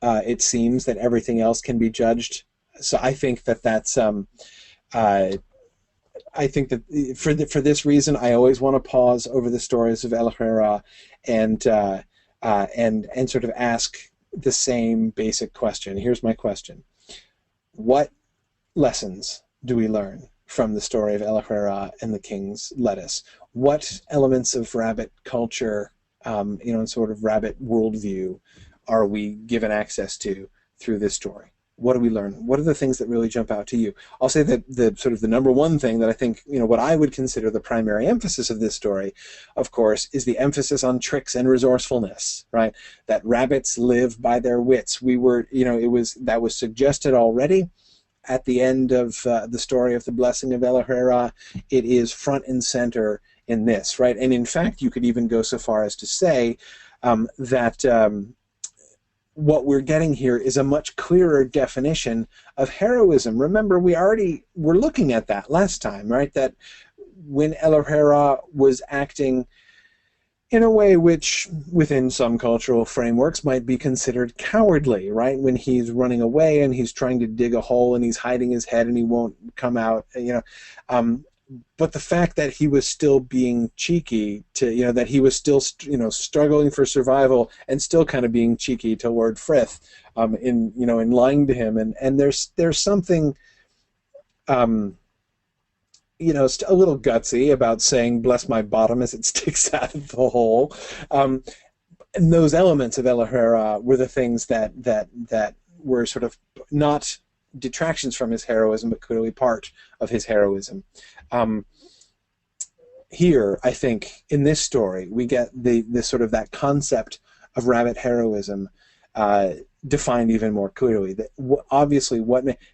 it seems that everything else can be judged So I think that that's I think that for this reason, I always want to pause over the stories of El Herrera and and sort of ask the same basic question. Here's my question: what lessons do we learn from the story of El Herrera and the King's Lettuce? What elements of rabbit culture, and sort of rabbit worldview, are we given access to through this story? What do we learn? What are the things that really jump out to you? I'll say that the sort of the number one thing that I think, what I would consider the primary emphasis of this story, of course, is the emphasis on tricks and resourcefulness, right? That rabbits live by their wits. That was suggested already at the end of the story of the blessing of El Herrera. It is front and center in this, right? And in fact, you could even go so far as to say that what we're getting here is a much clearer definition of heroism. Remember, we already were looking at that last time, right? That when El Herrera was acting in a way which, within some cultural frameworks, might be considered cowardly, right? When he's running away and he's trying to dig a hole and he's hiding his head and he won't come out, but the fact that he was still being cheeky to, that he was still, struggling for survival and still kind of being cheeky to Lord Frith, in lying to him. And there's something, a little gutsy about saying, bless my bottom as it sticks out of the hole. And those elements of El Herrera were the things that were sort of not detractions from his heroism, but clearly part of his heroism. Here, I think, in this story, we get this sort of that concept of rabbit heroism defined even more clearly. That obviously,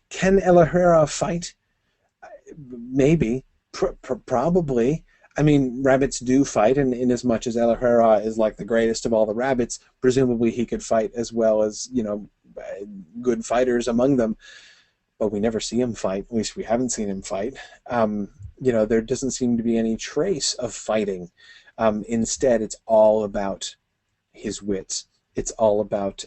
can El Herrera fight? Maybe, probably. I mean, rabbits do fight, and in as much as El Herrera is like the greatest of all the rabbits, presumably he could fight as well as good fighters among them. But we never see him fight. At least we haven't seen him fight. There doesn't seem to be any trace of fighting. Instead, it's all about his wits. It's all about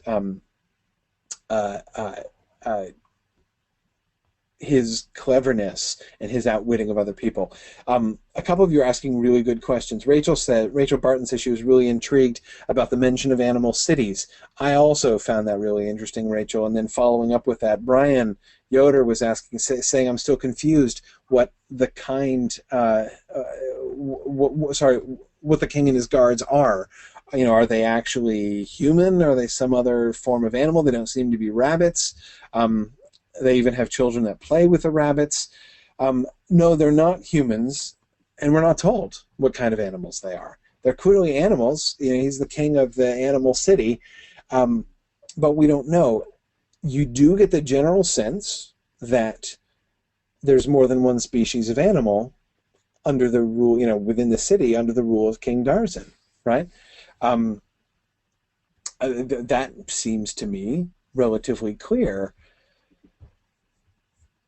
his cleverness and his outwitting of other people. A couple of you are asking really good questions. Rachel Barton says she was really intrigued about the mention of animal cities. I also found that really interesting, Rachel. And then following up with that, Brian Yoder was asking, saying, I'm still confused what the what the king and his guards are. Are they actually human? Are they some other form of animal? They don't seem to be rabbits. They even have children that play with the rabbits. No, they're not humans, and we're not told what kind of animals they are. They're clearly animals. He's the king of the animal city, but we don't know. You do get the general sense that there's more than one species of animal under the rule, within the city, under the rule of King Darzan, right? That seems to me relatively clear.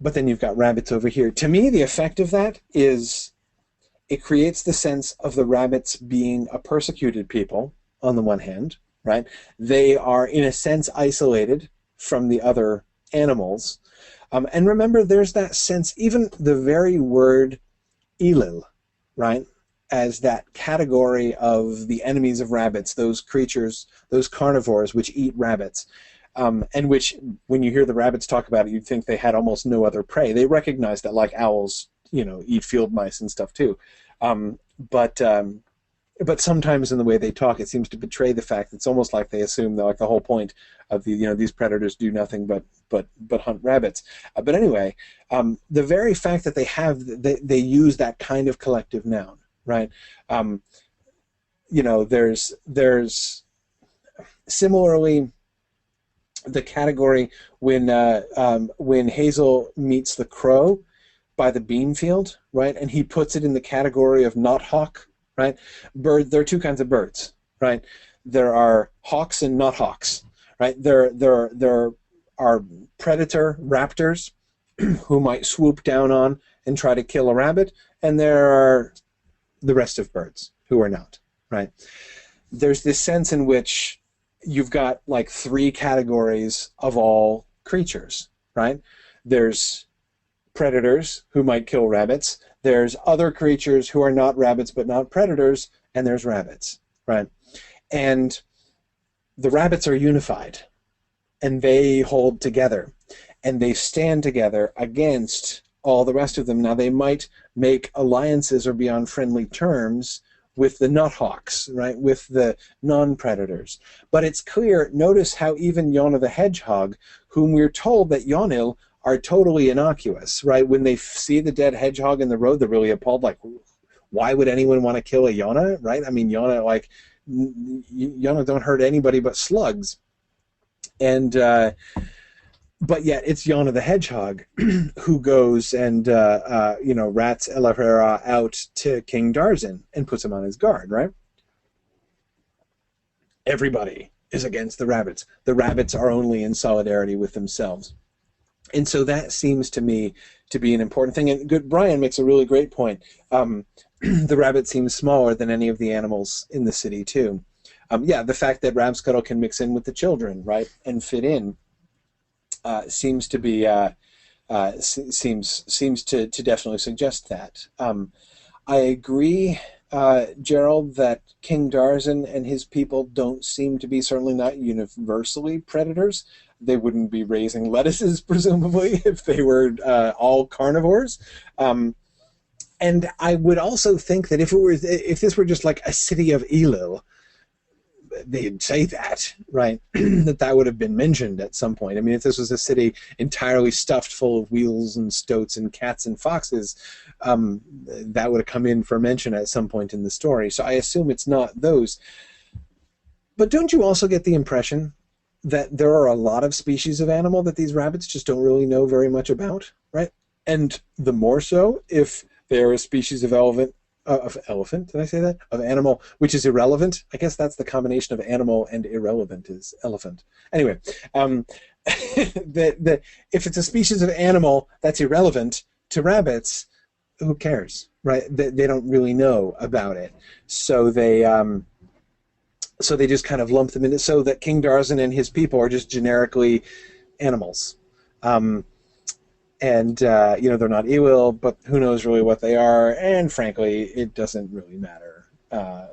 But then you've got rabbits over here. To me, the effect of that is it creates the sense of the rabbits being a persecuted people, on the one hand, right? They are, in a sense, isolated from the other animals. And remember, there's that sense, even the very word Elil, right, as that category of the enemies of rabbits, those creatures, those carnivores which eat rabbits. And which, when you hear the rabbits talk about it, you'd think they had almost no other prey. They recognize that, like owls, eat field mice and stuff too. But sometimes in the way they talk, it seems to betray the fact that it's almost like they assume that, like, the whole point of these predators do nothing but hunt rabbits. But anyway, the very fact that they use that kind of collective noun, right? There's similarly the category when Hazel meets the crow by the bean field, right, and he puts it in the category of not hawk, right? There are two kinds of birds, right? There are hawks and not hawks, right? There are predator raptors who might swoop down on and try to kill a rabbit, and there are the rest of birds who are not, right? There's this sense in which you've got like three categories of all creatures, right? There's predators who might kill rabbits. There's other creatures who are not rabbits but not predators, and there's rabbits, right? And the rabbits are unified, and they hold together, and they stand together against all the rest of them. Now, they might make alliances or be on friendly terms with the nuthawks, right, with the non-predators. But it's clear, notice how even Yona the hedgehog, whom we're told that Yonil are totally innocuous, right? When they see the dead hedgehog in the road, they're really appalled, like, why would anyone want to kill a Yona, right? I mean, Yona, like, Yona don't hurt anybody but slugs. And but yet it's Yona the hedgehog who goes and rats El Herrera out to King Darzin and puts him on his guard, right? Everybody is against the rabbits. The rabbits are only in solidarity with themselves. And so that seems to me to be an important thing. And Brian makes a really great point. The rabbit seems smaller than any of the animals in the city too. Yeah, the fact that Rabscuttle can mix in with the children, right, and fit in, seems to be seems to definitely suggest that. I agree, Gerald, that King Darzin and his people don't seem to be, certainly not universally, predators. They wouldn't be raising lettuces, presumably, if they were all carnivores. And I would also think that if this were just like a city of Elil, they'd say that, right? that would have been mentioned at some point. I mean, if this was a city entirely stuffed full of wheels and stoats and cats and foxes, that would have come in for mention at some point in the story. So I assume it's not those. But don't you also get the impression that there are a lot of species of animal that these rabbits just don't really know very much about, right? And the more so if they're a species of elephant, did I say that? Of animal, which is irrelevant. I guess that's the combination of animal and irrelevant is elephant. Anyway, if it's a species of animal that's irrelevant to rabbits, who cares, right? They don't really know about it. So they just kind of lump them in, so that King Darzin and his people are just generically animals. And they're not evil, but who knows really what they are, and frankly, it doesn't really matter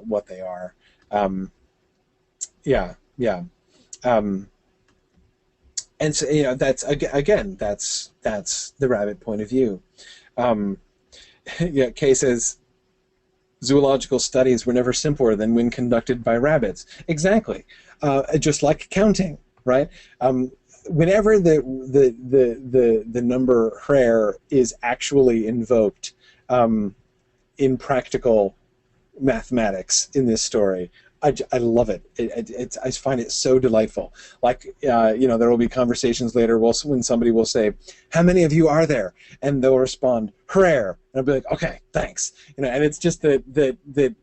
what they are. And so, that's, again, that's the rabbit point of view. Kay says, zoological studies were never simpler than when conducted by rabbits. Exactly. Just like counting, right? Whenever the number Hrer is actually invoked in practical mathematics in this story, I love it. I find it so delightful. Like, there will be conversations later when somebody will say, how many of you are there? And they'll respond, Hrer. And I'll be like, okay, thanks. And it's just that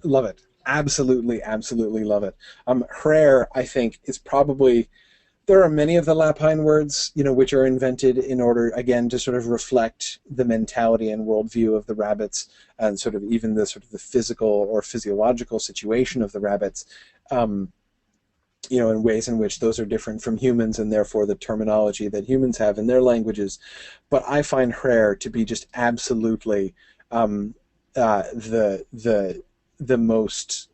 love it. Absolutely, absolutely love it. Hrer, I think, is probably... There are many of the Lapine words, which are invented in order, again, to sort of reflect the mentality and worldview of the rabbits, and sort of even the physical or physiological situation of the rabbits, in ways in which those are different from humans, and therefore the terminology that humans have in their languages. But I find Hrer to be just absolutely the most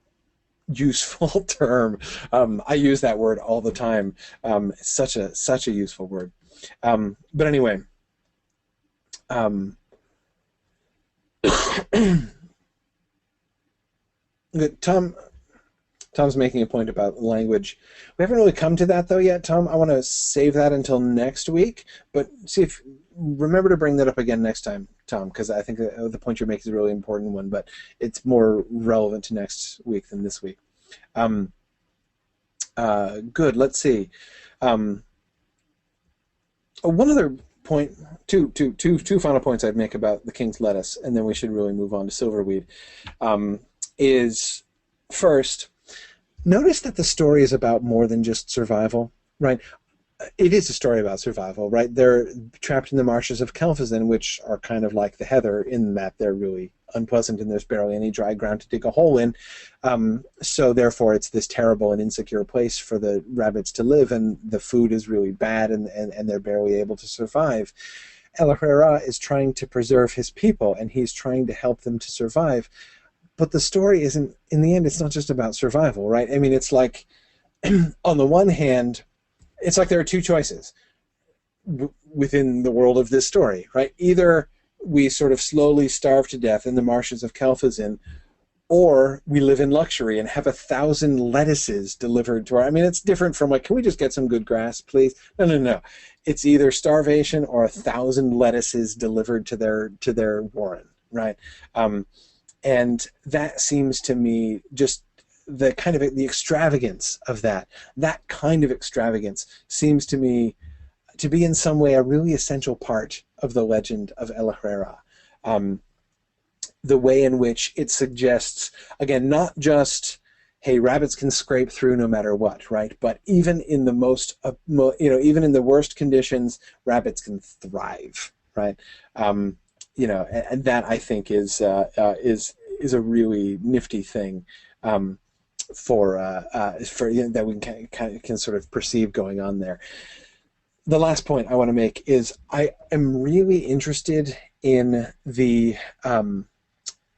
useful term. I use that word all the time. It's such a useful word. But anyway, Tom's making a point about language. We haven't really come to that though yet, Tom. I want to save that until next week, but remember to bring that up again next time, Tom, because I think the point you're making is a really important one, but it's more relevant to next week than this week. Good. Let's see. One other point, two final points I'd make about the King's Lettuce, and then we should really move on to Silverweed. Is first, notice that the story is about more than just survival, right? it is a story about survival, right? They're trapped in the marshes of Kelfazin, which are kind of like the heather in that they're really unpleasant and there's barely any dry ground to dig a hole in. So therefore, it's this terrible and insecure place for the rabbits to live, and the food is really bad, and they're barely able to survive. El Herrera is trying to preserve his people, and he's trying to help them to survive. But the story isn't, in the end, it's not just about survival, right? I mean, it's like, on the one hand, it's like there are two choices within the world of this story, right? Either we sort of slowly starve to death in the marshes of Kelfazin, or we live in luxury and have 1,000 lettuces delivered to our... I mean, it's different from like, can we just get some good grass, please? No, no, no. It's either starvation or 1,000 lettuces delivered to their warren, right? And that seems to me just the kind of the extravagance of that kind of extravagance seems to me to be in some way a really essential part of the legend of El Herrera. The way in which it suggests, again, not just, hey, rabbits can scrape through no matter what, right? But even in the most, even in the worst conditions, rabbits can thrive, right? And that I think is a really nifty thing. That we can sort of perceive going on there. The last point I want to make is I am really interested in the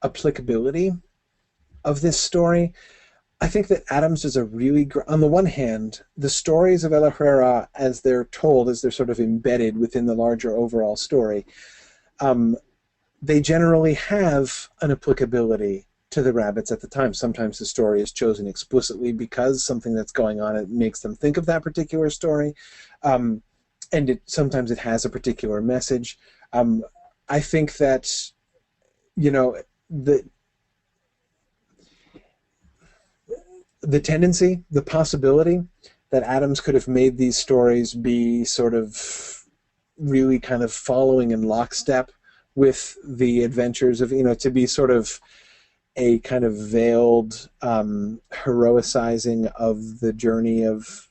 applicability of this story. I think that Adams does a really on the one hand, the stories of El Herrera as they're told, as they're sort of embedded within the larger overall story, they generally have an applicability to the rabbits at the time. Sometimes the story is chosen explicitly because something that's going on, it makes them think of that particular story. And sometimes it has a particular message. I think that, the tendency, the possibility that Adams could have made these stories be sort of really kind of following in lockstep with the adventures of, to be sort of a kind of veiled heroicizing of the journey of,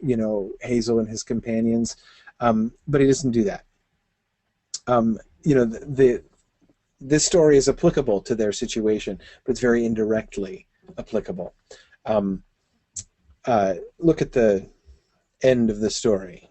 Hazel and his companions. But he doesn't do that. This story is applicable to their situation, but it's very indirectly applicable. Look at the end of the story.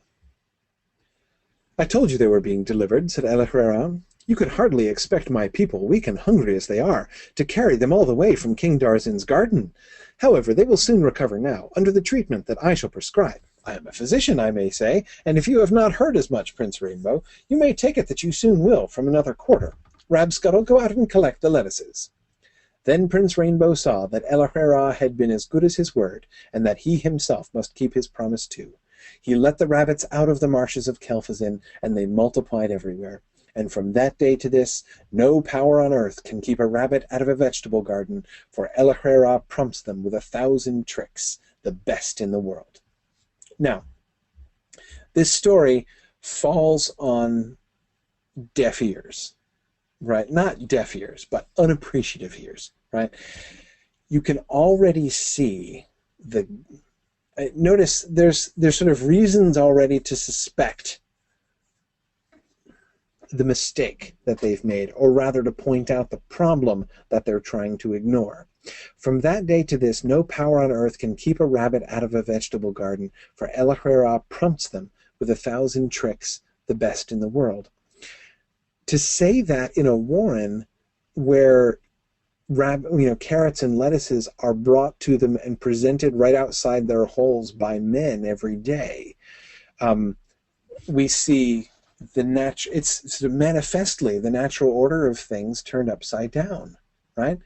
I told you they were being delivered, said El Herrera. You could hardly expect my people, weak and hungry as they are, to carry them all the way from King Darzin's garden. However, they will soon recover now, under the treatment that I shall prescribe. I am a physician, I may say, and if you have not heard as much, Prince Rainbow, you may take it that you soon will from another quarter. Rabscuttle, go out and collect the lettuces. Then Prince Rainbow saw that El Herrera had been as good as his word, and that he himself must keep his promise too. He let the rabbits out of the marshes of Kelfazin, and they multiplied everywhere. And from that day to this, no power on earth can keep a rabbit out of a vegetable garden, for El Herrera prompts them with 1,000 tricks, the best in the world. Now, this story falls on deaf ears, right? Not deaf ears, but unappreciative ears, right? You can already see notice there's sort of reasons already to suspect the mistake that they've made, or rather to point out the problem that they're trying to ignore. From that day to this, no power on earth can keep a rabbit out of a vegetable garden, for El Herrera prompts them with 1,000 tricks, the best in the world. To say that in a warren where carrots and lettuces are brought to them and presented right outside their holes by men every day, we see it's sort of manifestly the natural order of things turned upside down, right?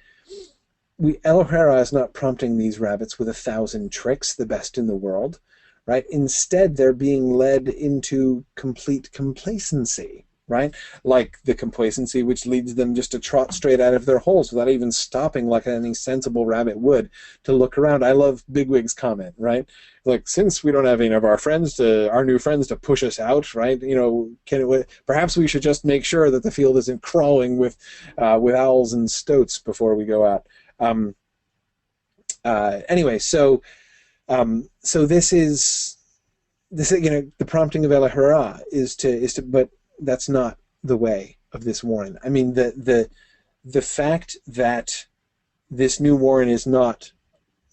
El Herrera is not prompting these rabbits with 1,000 tricks, the best in the world, right? Instead, they're being led into complete complacency, right? Like the complacency which leads them just to trot straight out of their holes without even stopping like any sensible rabbit would to look around. I love Bigwig's comment, right? Like, since we don't have any of our new friends to push us out, right? Perhaps we should just make sure that the field isn't crawling with owls and stoats before we go out. Anyway, so this is this, the prompting of Elahara is to, but that's not the way of this warren. I mean, the fact that this new warren is not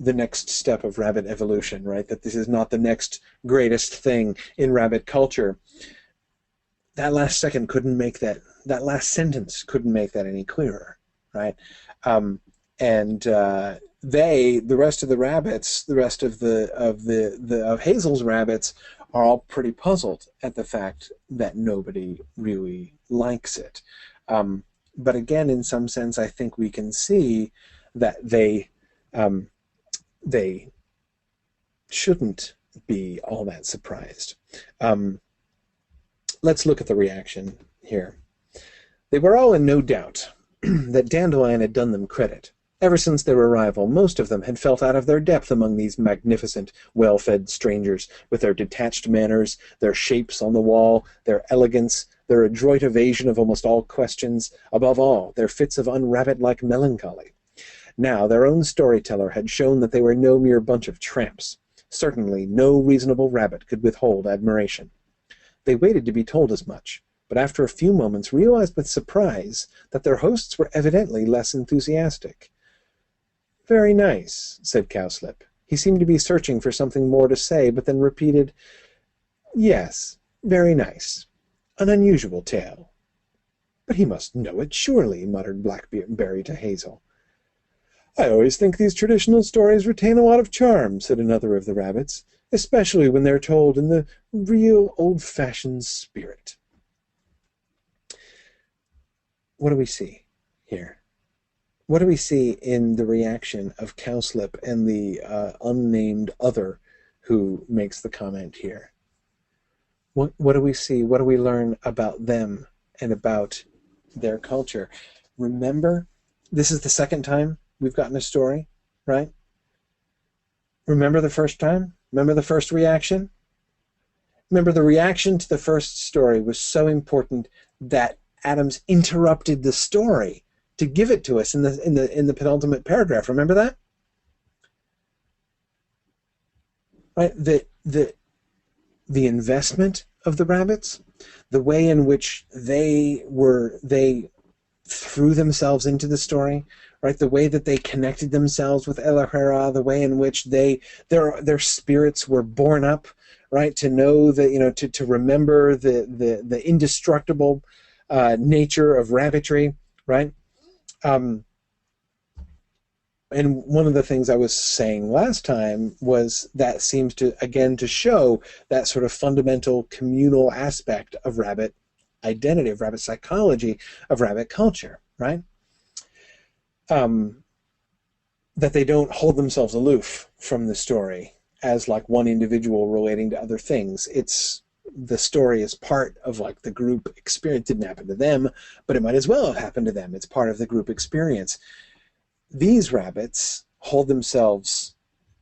the next step of rabbit evolution, right? That this is not the next greatest thing in rabbit culture. That last second couldn't make that last sentence couldn't make that any clearer, right? The rest of the rabbits, the rest of Hazel's rabbits, are all pretty puzzled at the fact that nobody really likes it. But again, in some sense, I think we can see that they shouldn't be all that surprised. Let's look at the reaction here. They were all in no doubt that Dandelion had done them credit. Ever since their arrival, most of them had felt out of their depth among these magnificent, well-fed strangers, with their detached manners, their shapes on the wall, their elegance, their adroit evasion of almost all questions, above all, their fits of unrabbit-like melancholy. Now, their own storyteller had shown that they were no mere bunch of tramps. Certainly, no reasonable rabbit could withhold admiration. They waited to be told as much, but after a few moments realized with surprise that their hosts were evidently less enthusiastic. "Very nice," said Cowslip. He seemed to be searching for something more to say, but then repeated, "Yes, very nice. An unusual tale." "But he must know it, surely," muttered Blackberry to Hazel. "I always think these traditional stories retain a lot of charm," said another of the rabbits, "especially when they're told in the real old-fashioned spirit." What do we see here? What do we see in the reaction of Cowslip and the unnamed other who makes the comment here? What do we see? What do we learn about them and about their culture? Remember, this is the second time we've gotten a story, right? Remember the first time? Remember the first reaction? Remember, the reaction to the first story was so important that Adams interrupted the story to give it to us in the penultimate paragraph. Remember that? Right? The investment of the rabbits, the way in which they threw themselves into the story, right? The way that they connected themselves with Elahara, the way in which their spirits were borne up, right? To know that, to remember the indestructible nature of rabbitry, right? And one of the things I was saying last time was that seems to, again, to show that sort of fundamental communal aspect of rabbit identity, of rabbit psychology, of rabbit culture, right? That they don't hold themselves aloof from the story as like one individual relating to other things. The story is part of like the group experience. It didn't happen to them, but it might as well have happened to them. It's part of the group experience. These rabbits hold themselves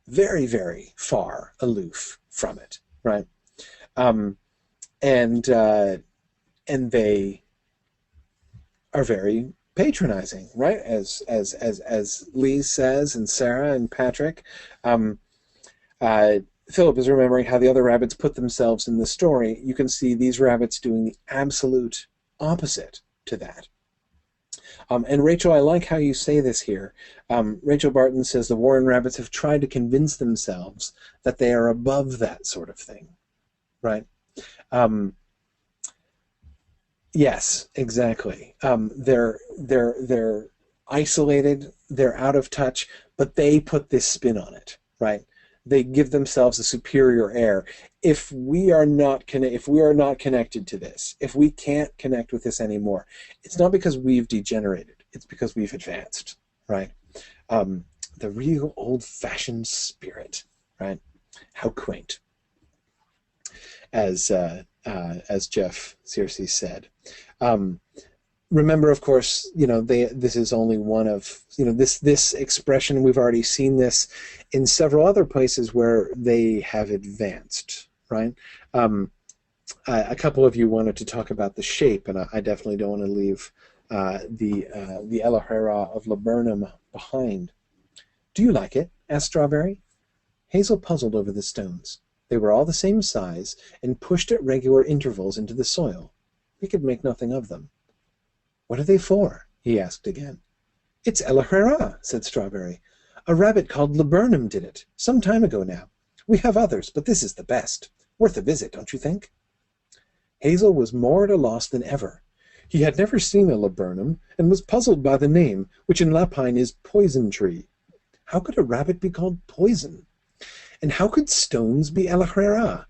very, very far aloof from it, right? And they are very patronizing, right? As Lee says, and Sarah and Patrick. Philip is remembering how the other rabbits put themselves in the story. You can see these rabbits doing the absolute opposite to that. And Rachel, I like how you say this here. Rachel Barton says the Warren rabbits have tried to convince themselves that they are above that sort of thing, right? Yes, exactly. They're isolated, they're out of touch, but they put this spin on it, right? They give themselves a superior air. If we are not connected to this, if we can't connect with this anymore, it's not because we've degenerated. It's because we've advanced, right? The real old-fashioned spirit, right? How quaint, as Jeff Searcy said. Remember, of course, this is only one of, this expression, we've already seen this in several other places where they have advanced, right? A couple of you wanted to talk about the shape, and I definitely don't want to leave the Elahara of Laburnum behind. "Do you like it?" asked Strawberry. Hazel puzzled over the stones. They were all the same size and pushed at regular intervals into the soil. We could make nothing of them. "What are they for?" he asked again. "It's Elahera," said Strawberry. "A rabbit called Laburnum did it, some time ago now. We have others, but this is the best. Worth a visit, don't you think?" Hazel was more at a loss than ever. He had never seen a laburnum, and was puzzled by the name, which in Lapine is poison tree. How could a rabbit be called Poison? And how could stones be Elahera?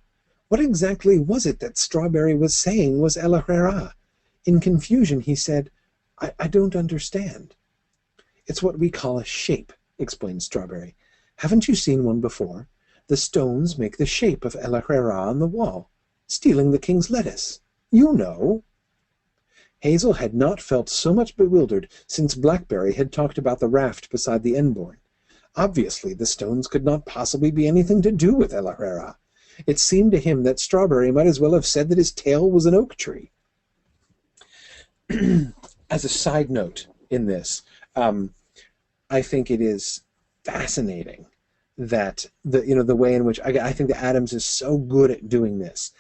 What exactly was it that Strawberry was saying was Elahera? In confusion, he said, I don't understand." "It's what we call a shape," explained Strawberry. "Haven't you seen one before? The stones make the shape of Elahera on the wall, stealing the king's lettuce. You know." Hazel had not felt so much bewildered since Blackberry had talked about the raft beside the Enborn. Obviously, the stones could not possibly be anything to do with Elahera. It seemed to him that Strawberry might as well have said that his tail was an oak tree. As a side note in this, I think it is fascinating that the way in which I think that Adams is so good at doing this.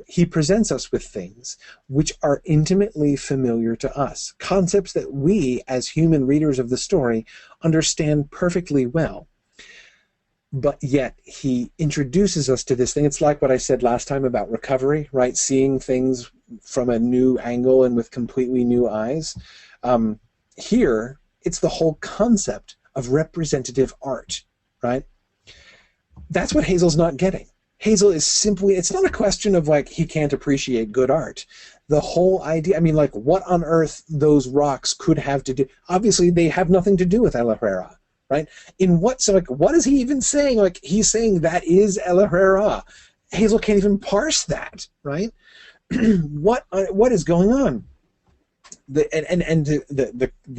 He presents us with things which are intimately familiar to us, concepts that we, as human readers of the story, understand perfectly well. But yet he introduces us to this thing. It's like what I said last time about recovery, right? Seeing things from a new angle and with completely new eyes. Here, it's the whole concept of representative art, right? That's what Hazel's not getting. Hazel is simply, it's not a question of like he can't appreciate good art. The whole idea, I mean, like what on earth those rocks could have to do, obviously they have nothing to do with Elahera, right? In what, so like, what is he even saying? Like he's saying that is Elahera. Hazel can't even parse that, right? What is going on? The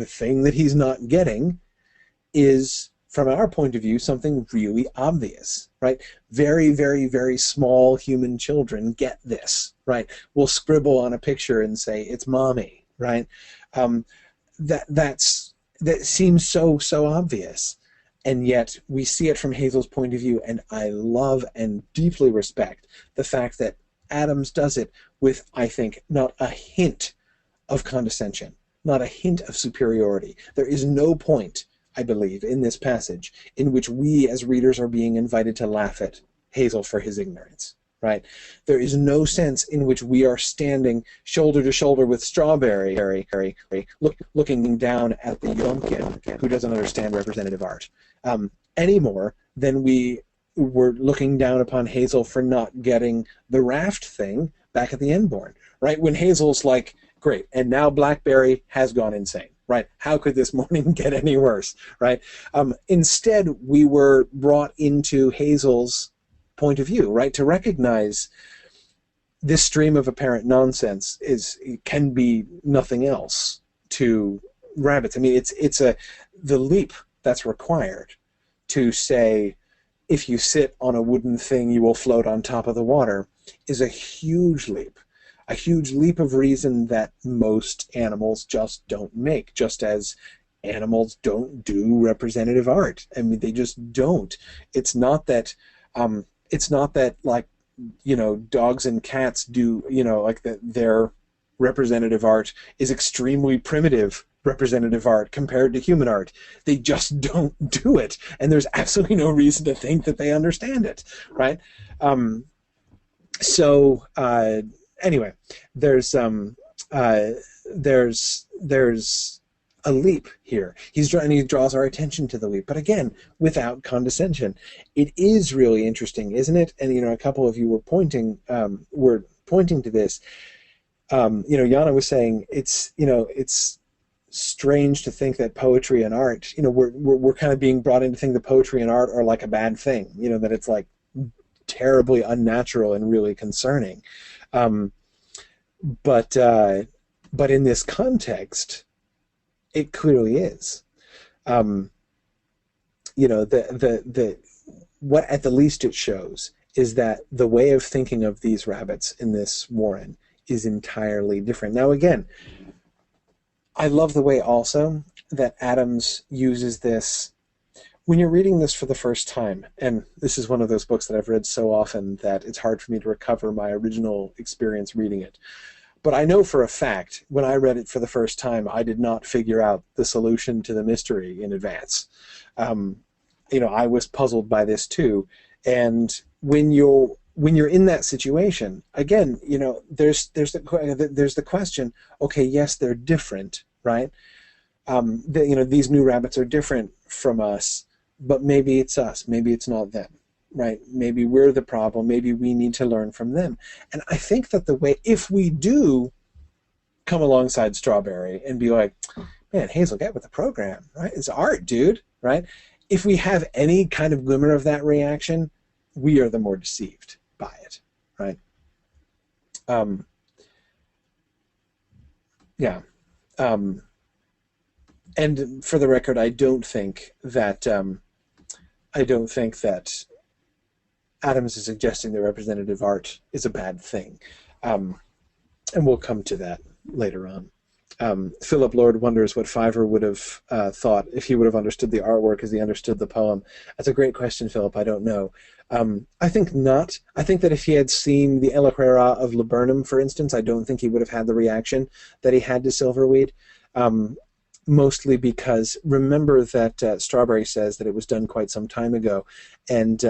thing that he's not getting is, from our point of view, something really obvious, right? Very, very, very small human children get this, right? We'll scribble on a picture and say, it's mommy, right? That seems so obvious. And yet we see it from Hazel's point of view, and I love and deeply respect the fact that Adams does it with, I think, not a hint of condescension, not a hint of superiority. There is no point, I believe, in this passage in which we as readers are being invited to laugh at Hazel for his ignorance, right? There is no sense in which we are standing shoulder to shoulder with Strawberry, looking down at the Yomkin who doesn't understand representative art, any more than we were looking down upon Hazel for not getting the raft thing back at the Enborn, right? When Hazel's like, great, and now Blackberry has gone insane. Right? How could this morning get any worse? Right? Instead, we were brought into Hazel's point of view, right? To recognize this stream of apparent nonsense can be nothing else to rabbits. I mean, it's the leap that's required to say, if you sit on a wooden thing, you will float on top of the water, is a huge leap. A huge leap of reason that most animals just don't make, just as animals don't do representative art. I mean, they just don't. It's not that like, you know, dogs and cats do, you know, like their representative art is extremely primitive representative art compared to human art. They just don't do it, and there's absolutely no reason to think that they understand it, right? Anyway, there's a leap here. He draws our attention to the leap, but again, without condescension. It is really interesting, isn't it? And a couple of you were pointing to this. Jana was saying it's strange to think that poetry and art, we're kind of being brought in to think that poetry and art are like a bad thing. That it's like terribly unnatural and really concerning. But in this context, it clearly is. What at the least it shows is that the way of thinking of these rabbits in this warren is entirely different. Now, again, I love the way also that Adams uses this when you're reading this for the first time, and this is one of those books that I've read so often that it's hard for me to recover my original experience reading it. But I know for a fact, when I read it for the first time, I did not figure out the solution to the mystery in advance. I was puzzled by this too. And when you're in that situation, again, there's the question. Okay, yes, they're different, right? These new rabbits are different from us, but maybe it's us, maybe it's not them, right? Maybe we're the problem, maybe we need to learn from them. And I think that the way, if we do come alongside Strawberry and be like, man, Hazel, get with the program, right? It's art, dude, right? If we have any kind of glimmer of that reaction, we are the more deceived by it, right? And for the record, I don't think that Adams is suggesting that representative art is a bad thing, and we'll come to that later on. Philip Lord wonders what Fiver would have thought if he would have understood the artwork as he understood the poem. That's a great question, Philip. I don't know. I think not. I think that if he had seen the Eloquera of Laburnum, for instance, I don't think he would have had the reaction that he had to Silverweed. Mostly because remember that Strawberry says that it was done quite some time ago, and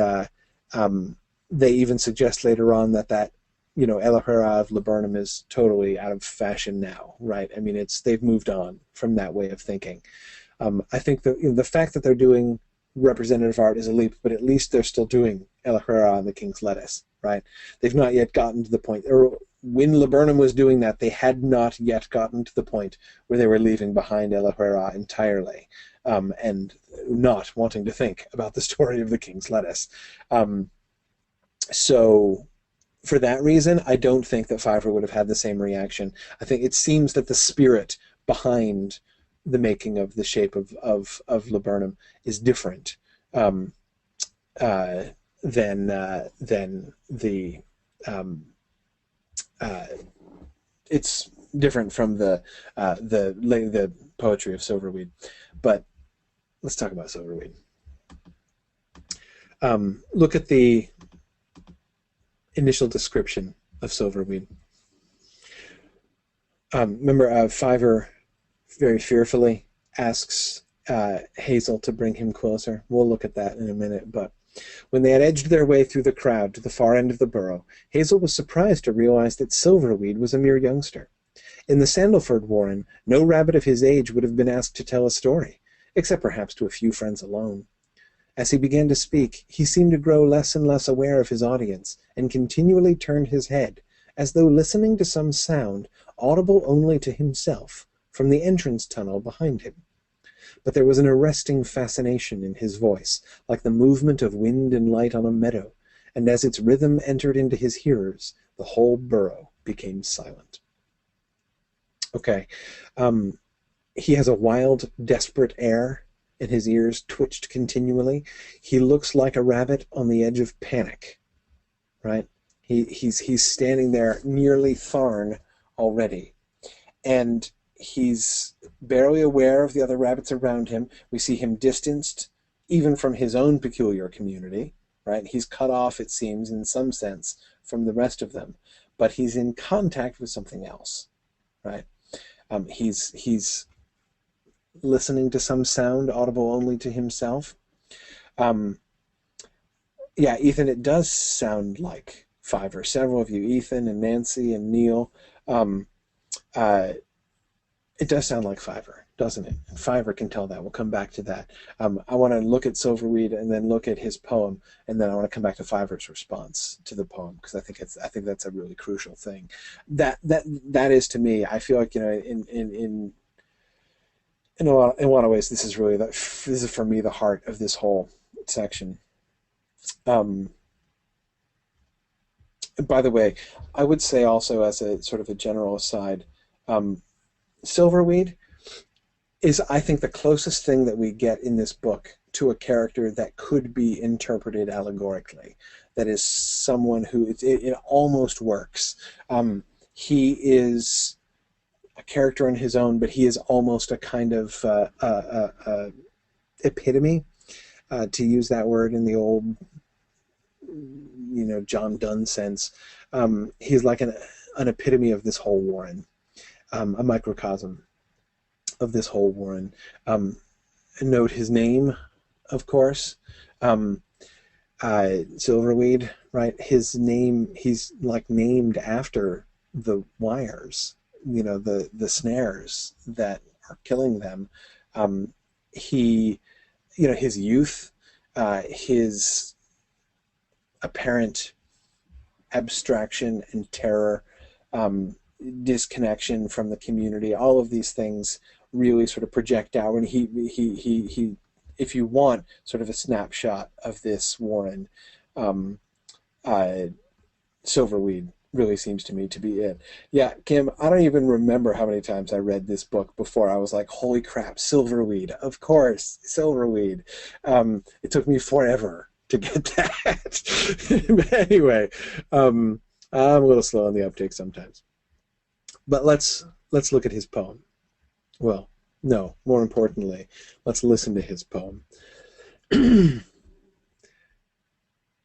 they even suggest later on that Eloquera of Laburnum is totally out of fashion now, right? I mean, they've moved on from that way of thinking. I think the fact that they're doing representative art is a leap, but at least they're still doing Eloquera on the King's Lettuce, right? They've not yet gotten to the point, or when Laburnum was doing that, they had not yet gotten to the point where they were leaving behind Eloquera entirely, and not wanting to think about the story of the King's Lettuce. So for that reason, I don't think that Fiver would have had the same reaction. I think it seems that the spirit behind the making of the shape of Laburnum is different than the it's different from the poetry of Silverweed. But let's talk about Silverweed. Look at the initial description of Silverweed. Remember, Fiver very fearfully asks Hazel to bring him closer. We'll look at that in a minute, but when they had edged their way through the crowd to the far end of the burrow, Hazel was surprised to realize that Silverweed was a mere youngster. In the Sandalford warren, no rabbit of his age would have been asked to tell a story, except perhaps to a few friends alone. As he began to speak, he seemed to grow less and less aware of his audience, and continually turned his head, as though listening to some sound, audible only to himself, from the entrance tunnel behind him. But there was an arresting fascination in his voice, like the movement of wind and light on a meadow, and as its rhythm entered into his hearers, the whole burrow became silent. Okay. He has a wild, desperate air, and his ears twitched continually. He looks like a rabbit on the edge of panic, right? He's standing there nearly Tharn already, and he's barely aware of the other rabbits around him. We see him distanced even from his own peculiar community, right? He's cut off, it seems, in some sense, from the rest of them, but he's in contact with something else, right? He's listening to some sound audible only to himself. Yeah, Ethan, it does sound like Fiver. Several of you, Ethan and Nancy and Neil, it does sound like Fiver, doesn't it? And Fiver can tell that. We'll come back to that. I want to look at Silverweed and then look at his poem, and then I want to come back to Fiver's response to the poem, because I think that's a really crucial thing. That is, to me, I feel like, in a lot of ways, this is for me the heart of this whole section. By the way, I would say also, as a sort of a general aside, Silverweed is, I think, the closest thing that we get in this book to a character that could be interpreted allegorically. That is someone who it almost works. He is a character on his own, but he is almost a kind of epitome to use that word in the old, John Donne sense. He's like an epitome of this whole warren, a microcosm of this whole warren. Note his name, of course. Silverweed, right? His name, he's like named after the wires, the snares that are killing them. His youth, his apparent abstraction and terror, disconnection from the community, all of these things really sort of project out. And he if you want sort of a snapshot of this warren, Silverweed really seems to me to be it. Yeah, Kim, I don't even remember how many times I read this book before I was like, holy crap, Silverweed, of course, Silverweed. It took me forever to get that. But anyway, I'm a little slow on the uptake sometimes. But let's look at his poem. Well, no, more importantly, let's listen to his poem. The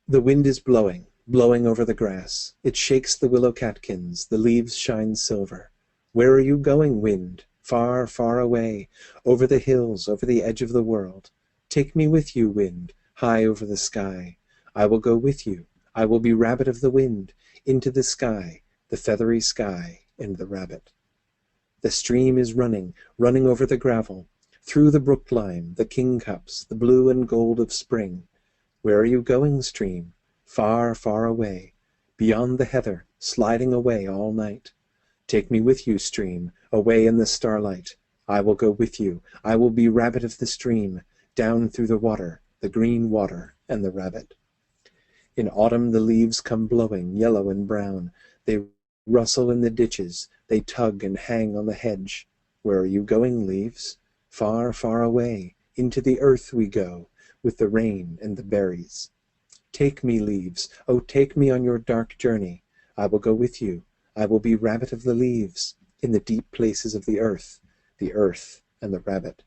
wind is blowing, blowing over the grass. It shakes the willow catkins, the leaves shine silver. Where are you going, wind? Far, far away, over the hills, over the edge of the world. Take me with you, wind, high over the sky. I will go with you. I will be rabbit of the wind, into the sky, the feathery sky, and the rabbit. The stream is running, running over the gravel, through the brook line, the kingcups, the blue and gold of spring. Where are you going, stream? Far, far away, beyond the heather, sliding away all night. Take me with you, stream, away in the starlight. I will go with you. I will be rabbit of the stream, down through the water, the green water, and the rabbit. In autumn the leaves come blowing, yellow and brown. They rustle in the ditches, they tug and hang on the hedge. Where are you going, leaves? Far, far away, into the earth we go, with the rain and the berries. Take me, leaves, oh, take me on your dark journey. I will go with you. I will be rabbit of the leaves, in the deep places of the earth and the rabbit.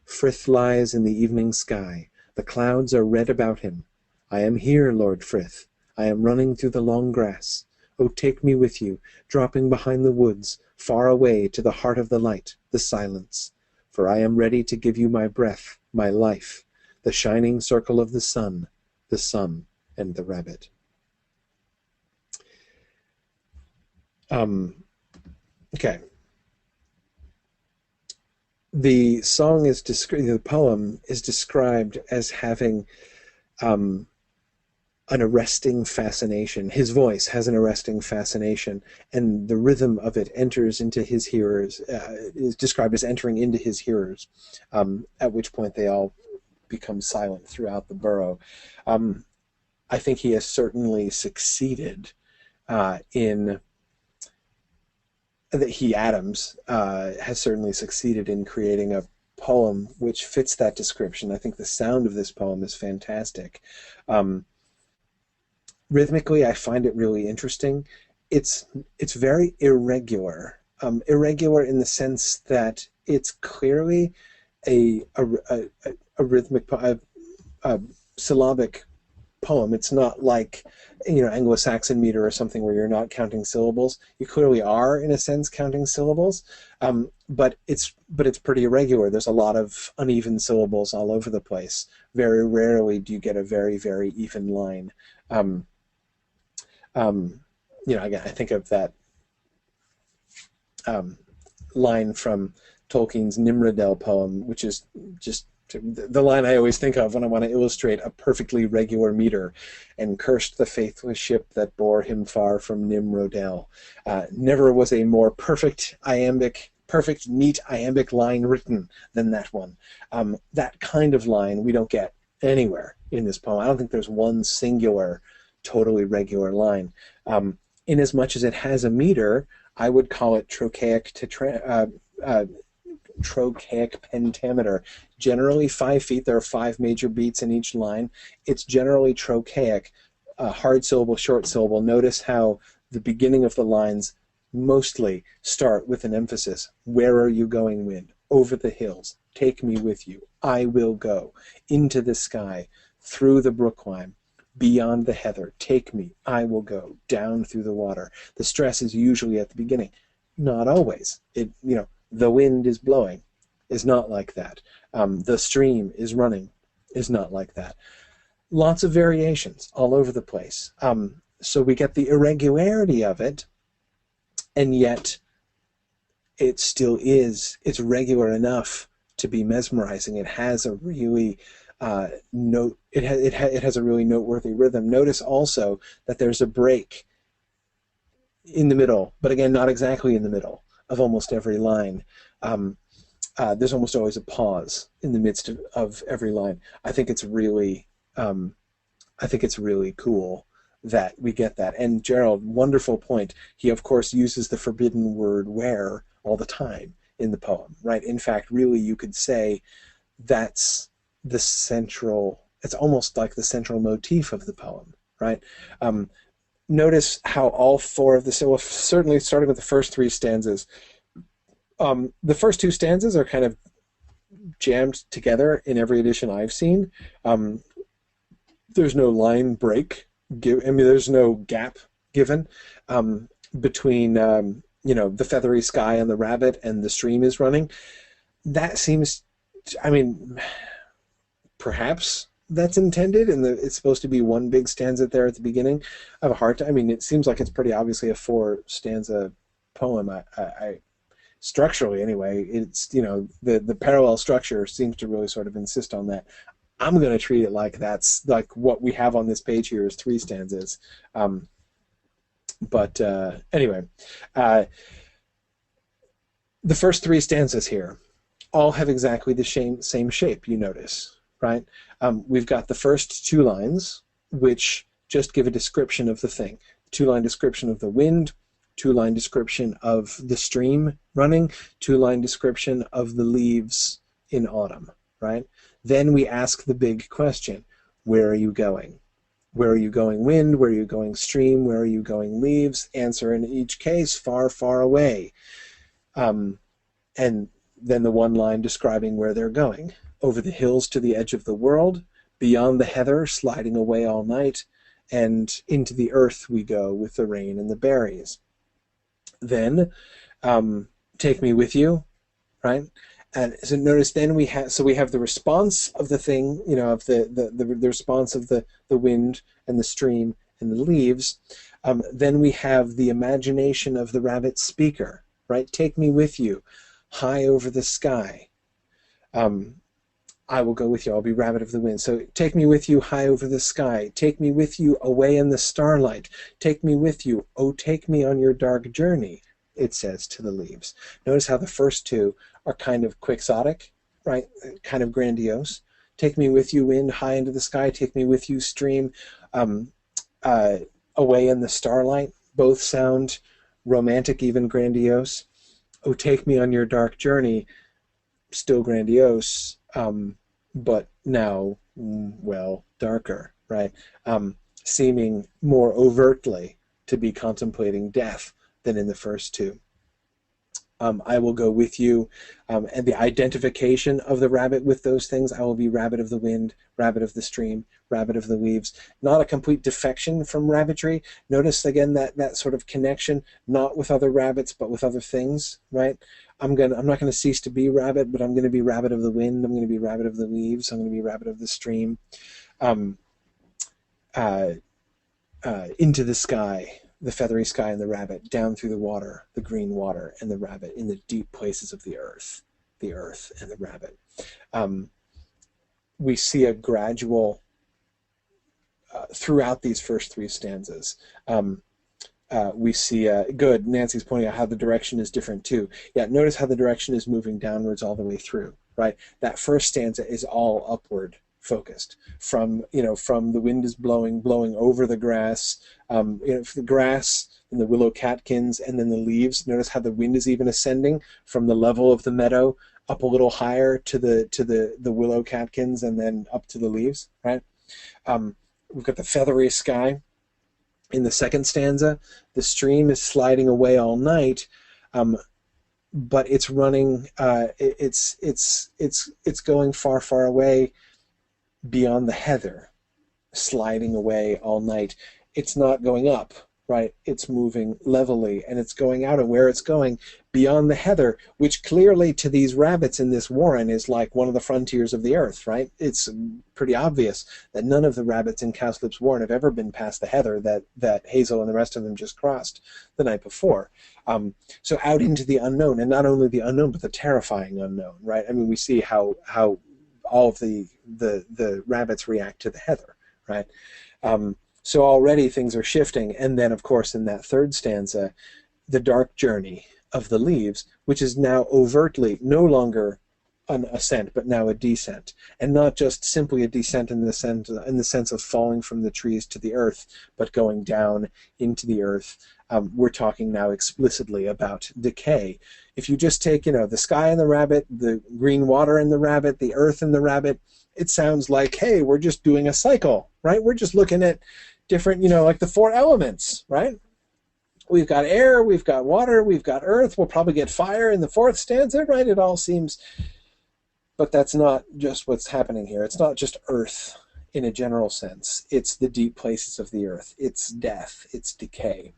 Frith lies in the evening sky. The clouds are red about him. I am here, Lord Frith. I am running through the long grass. Oh, take me with you, dropping behind the woods, far away to the heart of the light, the silence. For I am ready to give you my breath, my life, the shining circle of the sun and the rabbit. Okay. The poem is described as having an arresting fascination. His voice has an arresting fascination, and the rhythm of it enters into his hearers, is described as entering into his hearers, at which point they all become silent throughout the burrow. I think he has certainly succeeded Adams has certainly succeeded in creating a poem which fits that description. I think the sound of this poem is fantastic. Rhythmically, I find it really interesting. It's very irregular. Irregular in the sense that it's clearly a rhythmic, syllabic poem. It's not like, Anglo-Saxon meter or something where you're not counting syllables. You clearly are, in a sense, counting syllables, but it's pretty irregular. There's a lot of uneven syllables all over the place. Very rarely do you get a very, very even line. Again, I think of that line from Tolkien's Nimrodel poem, which is just the line I always think of when I want to illustrate a perfectly regular meter. And cursed the faithless ship that bore him far from Nimrodel. Never was a more perfect neat iambic line written than that one. That kind of line we don't get anywhere in this poem. I don't think there's one singular, totally regular line. In as much as it has a meter, I would call it trochaic pentameter. Generally 5 feet. There are 5 major beats in each line. It's generally trochaic, hard syllable, short syllable. Notice how the beginning of the lines mostly start with an emphasis. Where are you going, wind? Over the hills, take me with you. I will go into the sky, through the brookline, beyond the heather. Take me, I will go down through the water. The stress is usually at the beginning. Not always. The wind is blowing is not like that. The stream is running is not like that. Lots of variations all over the place. So we get the irregularity of it, and yet it still is, it's regular enough to be mesmerizing. It has a really it has a really noteworthy rhythm. Notice also that there's a break in the middle, but again, not exactly in the middle of almost every line. There's almost always a pause in the midst of every line. I think it's really cool that we get that. And Gerald, wonderful point. He, of course, uses the forbidden word where all the time in the poem, right? In fact, really, you could say that's the central, it's almost like the central motif of the poem, right? Notice how all four of the, so certainly starting with the first three stanzas, the first two stanzas are kind of jammed together in every edition I've seen. There's no line break. There's no gap given between the feathery sky and the rabbit and the stream is running. That seems, perhaps that's intended, and it's supposed to be one big stanza there at the beginning. I have a hard time. It seems like it's pretty obviously a 4-stanza poem. I structurally anyway, it's the parallel structure seems to really sort of insist on that. I'm going to treat it like that's like what we have on this page here is 3 stanzas. Anyway, the first 3 stanzas here all have exactly the same shape, you notice, right? We've got the first 2 lines, which just give a description of the thing. 2-line description of the wind, 2-line description of the stream running, 2-line description of the leaves in autumn, right? Then we ask the big question, where are you going? Where are you going wind? Where are you going stream? Where are you going leaves? Answer in each case, far, far away. And then the one line describing where they're going. Over the hills to the edge of the world, beyond the heather, sliding away all night, and into the earth we go with the rain and the berries. Then, take me with you, right? And so notice then we have the response of the thing, of the response of the wind and the stream and the leaves. Then we have the imagination of the rabbit speaker, right? Take me with you, high over the sky. I will go with you. I'll be rabbit of the wind. So take me with you high over the sky. Take me with you away in the starlight. Take me with you. Oh, take me on your dark journey, it says to the leaves. Notice how the first 2 are kind of quixotic, right? Kind of grandiose. Take me with you wind high into the sky. Take me with you stream away in the starlight. Both sound romantic, even grandiose. Oh, take me on your dark journey. Still grandiose, but now, darker, right? Seeming more overtly to be contemplating death than in the first 2. I will go with you, and the identification of the rabbit with those things. I will be rabbit of the wind, rabbit of the stream, rabbit of the leaves. Not a complete defection from rabbitry. Notice again that sort of connection, not with other rabbits, but with other things, right? I'm not gonna cease to be rabbit, but I'm gonna be rabbit of the wind. I'm gonna be rabbit of the leaves. I'm gonna be rabbit of the stream. Into the sky. The feathery sky and the rabbit, down through the water, the green water, and the rabbit in the deep places of the earth and the rabbit. We see a gradual, throughout these first 3 stanzas, we see, good, Nancy's pointing out how the direction is different too. Yeah, notice how the direction is moving downwards all the way through, right? That first stanza is all upward focused from the wind is blowing over the grass, the grass and the willow catkins and then the leaves. Notice how the wind is even ascending from the level of the meadow up a little higher to the willow catkins and then up to the leaves, right? We've got the feathery sky in the second stanza. The stream is sliding away all night. but it's running. It's going far, far away beyond the heather, sliding away all night. It's not going up, right? It's moving levelly, and it's going out, and where it's going beyond the heather, which clearly to these rabbits in this warren is like one of the frontiers of the earth, right? It's pretty obvious that none of the rabbits in Cowslip's warren have ever been past the heather that Hazel and the rest of them just crossed the night before. So out into the unknown, and not only the unknown, but the terrifying unknown, right? I mean, we see how all of the rabbits react to the heather, right? So already things are shifting. And then, of course, in that third stanza, the dark journey of the leaves, which is now overtly no longer an ascent, but now a descent. And not just simply a descent in the sense of falling from the trees to the earth, but going down into the earth. We're talking now explicitly about decay. If you just take, the sky and the rabbit, the green water and the rabbit, the earth and the rabbit, it sounds like, hey, we're just doing a cycle, right? We're just looking at different, like the four elements, right? We've got air, we've got water, we've got earth, we'll probably get fire in the fourth stanza, right? It all seems, but that's not just what's happening here. It's not just earth in a general sense. It's the deep places of the earth. It's death, it's decay.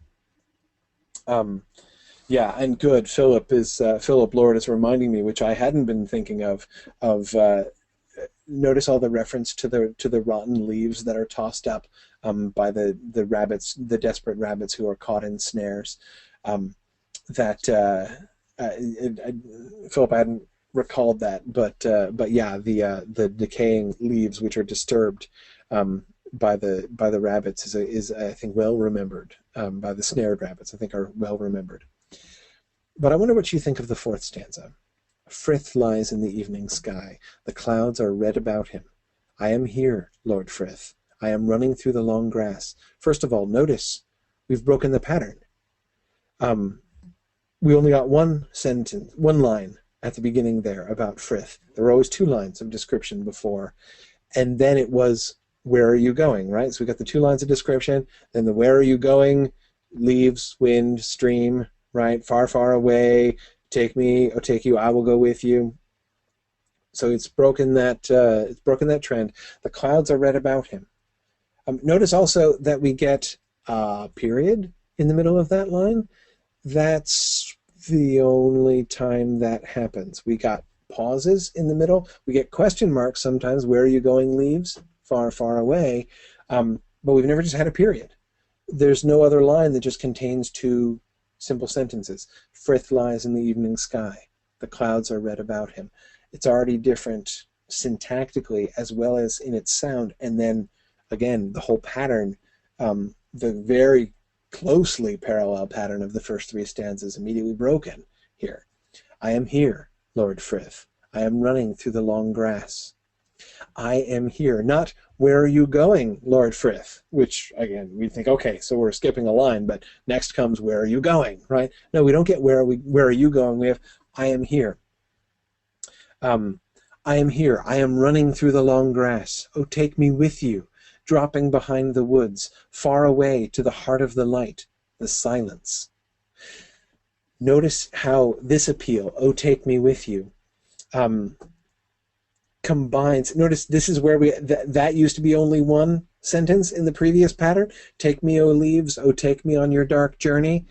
Yeah, and good. Philip Lord is reminding me, which I hadn't been thinking of notice all the reference to the rotten leaves that are tossed up by the rabbits, the desperate rabbits who are caught in snares. Philip, I hadn't recalled that, but yeah, the decaying leaves which are disturbed by the rabbits is I think well remembered. By the snared rabbits, I think are well remembered. But I wonder what you think of the fourth stanza. Frith lies in the evening sky. The clouds are red about him. I am here, Lord Frith. I am running through the long grass. First of all, notice we've broken the pattern. We only got one line at the beginning there about Frith. There were always two lines of description before. And then it was, where are you going, right? So we got the two lines of description, then the where are you going, leaves, wind, stream, right? Far, far away, take me, or take you, I will go with you. So it's broken that trend. The clouds are red about him. Notice also that we get a period in the middle of that line. That's the only time that happens. We got pauses in the middle. We get question marks sometimes. Where are you going, leaves? Far, far away. But we've never just had a period. There's no other line that just contains two simple sentences. Frith lies in the evening sky. The clouds are red about him. It's already different syntactically as well as in its sound. And then, again, the whole pattern, the very closely parallel pattern of the first three stanzas immediately broken here. I am here, Lord Frith. I am running through the long grass. I am here. Not, where are you going, Lord Frith? Which, again, we think, okay, so we're skipping a line, but next comes, where are you going, right? No, we don't get where are you going? We have, I am here. I am here. I am running through the long grass. Oh, take me with you, dropping behind the woods, far away to the heart of the light, the silence. Notice how this appeal, oh, take me with you, combines. Notice this is where that used to be only one sentence in the previous pattern. Take me, O leaves, oh, take me on your dark journey.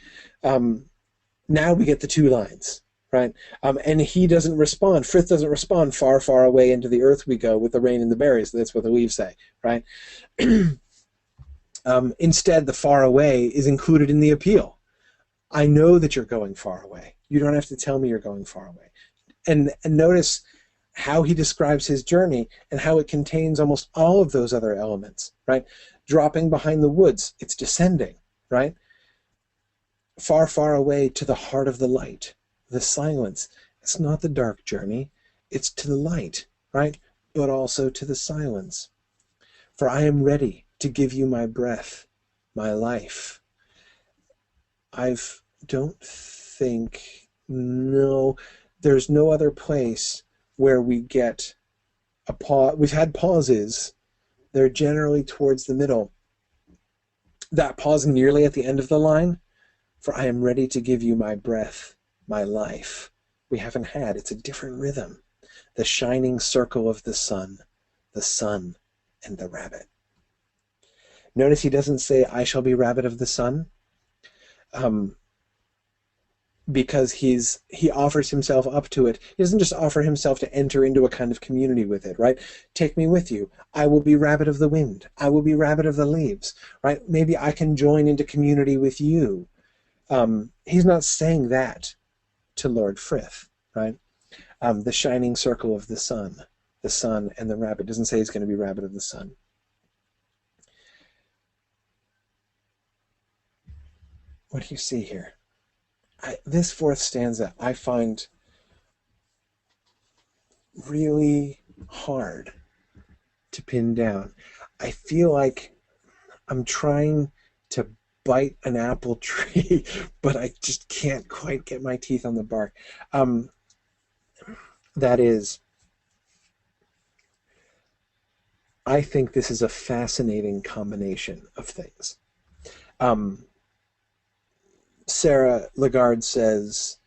Now we get the two lines, right? And he doesn't respond. Frith doesn't respond. Far, far away into the earth we go with the rain and the berries. That's what the leaves say, right? Instead, the far away is included in the appeal. I know that you're going far away. You don't have to tell me you're going far away. And notice how he describes his journey and how it contains almost all of those other elements, right? Dropping behind the woods, it's descending, right? Far, far away to the heart of the light, the silence. It's not the dark journey, it's to the light, right? But also to the silence. For I am ready to give you my breath, my life. Don't think, no, there's no other place where we get a pause. We've had pauses. They're generally towards the middle. That pause nearly at the end of the line, for I am ready to give you my breath, my life. we haven't had. It's a different rhythm. The shining circle of the sun, and the rabbit. Notice he doesn't say, I shall be rabbit of the sun, because he offers himself up to it. He doesn't just offer himself to enter into a kind of community with it, right? Take me with you. I will be rabbit of the wind. I will be rabbit of the leaves, right? Maybe I can join into community with you. He's not saying that to Lord Frith, right? The shining circle of the sun and the rabbit. Doesn't say he's going to be rabbit of the sun. What do you see here? This fourth stanza I find really hard to pin down. I feel like I'm trying to bite an apple tree, but I just can't quite get my teeth on the bark. That is, I think this is a fascinating combination of things. Sarah Lagarde says,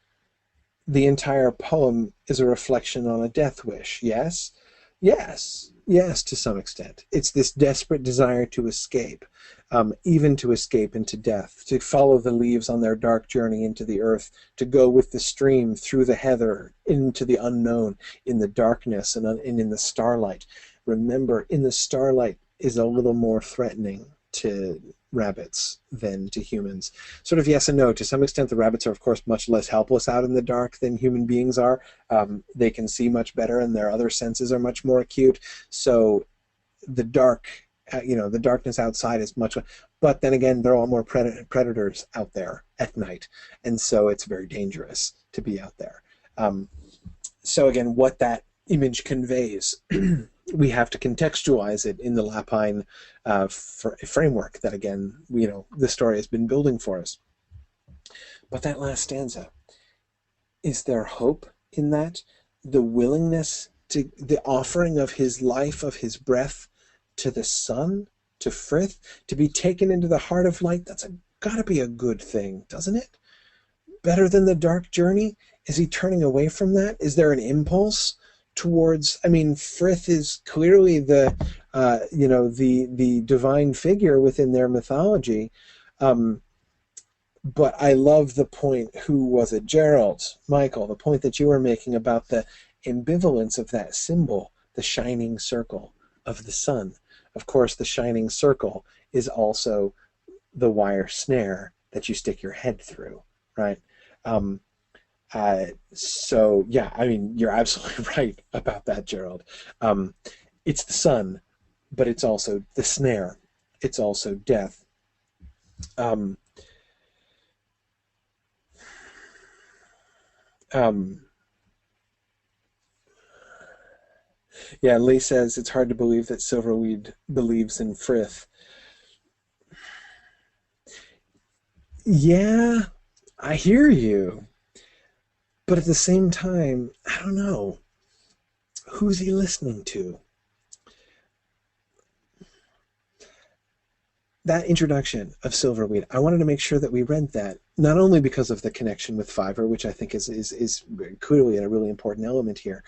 the entire poem is a reflection on a death wish. Yes, to some extent. It's this desperate desire to escape, even to escape into death, to follow the leaves on their dark journey into the earth, to go with the stream through the heather into the unknown, in the darkness and in the starlight. Remember, in the starlight is a little more threatening to rabbits than to humans. Sort of yes and no. To some extent, the rabbits are, of course, much less helpless out in the dark than human beings are. They can see much better, and their other senses are much more acute. So the dark, the darkness outside is much. But then again, there are a lot more predators out there at night, and so it's very dangerous to be out there. So again, what that image conveys, we have to contextualize it in the Lapine framework that, again, the story has been building for us. But that last stanza, is there hope in that? The willingness to, the offering of his life, of his breath to the sun, to Frith, to be taken into the heart of light, that's got to be a good thing, doesn't it? Better than the dark journey? Is he turning away from that? Is there an impulse towards, Frith is clearly the divine figure within their mythology. But I love the point, who was it, Gerald, Michael, the point that you were making about the ambivalence of that symbol, the shining circle of the sun. Of course, the shining circle is also the wire snare that you stick your head through, right? So yeah, you're absolutely right about that, Gerald. It's the sun, but it's also the snare. It's also death. Yeah, Lee says it's hard to believe that Silverweed believes in Frith. Yeah, I hear you. But at the same time, I don't know. Who's he listening to? That introduction of Silverweed, I wanted to make sure that we read that, not only because of the connection with Fiverr, which I think is clearly a really important element here,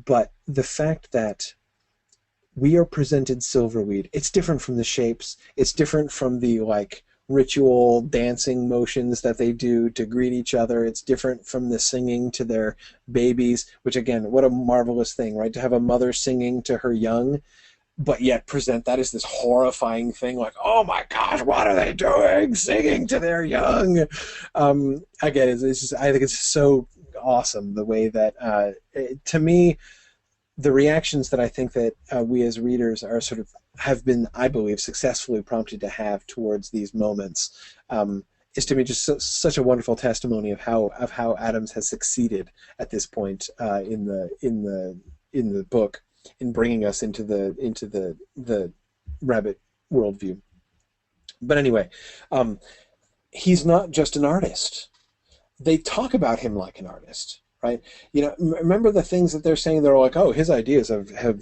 but the fact that we are presented Silverweed. It's different from the shapes. It's different from the, ritual dancing motions that they do to greet each other. It's different from the singing to their babies, which, again, what a marvelous thing, right? To have a mother singing to her young, but yet present that as this horrifying thing, like, oh my gosh, what are they doing? Singing to their young. Again, it's just, I think it's so awesome the way that, to me, the reactions that I think that we as readers are have been, I believe, successfully prompted to have towards these moments, is to me just such a wonderful testimony of how Adams has succeeded at this point in the book in bringing us into the rabbit worldview. But anyway, he's not just an artist. They talk about him like an artist. Right? Remember the things that they're saying. They're like, oh, his ideas have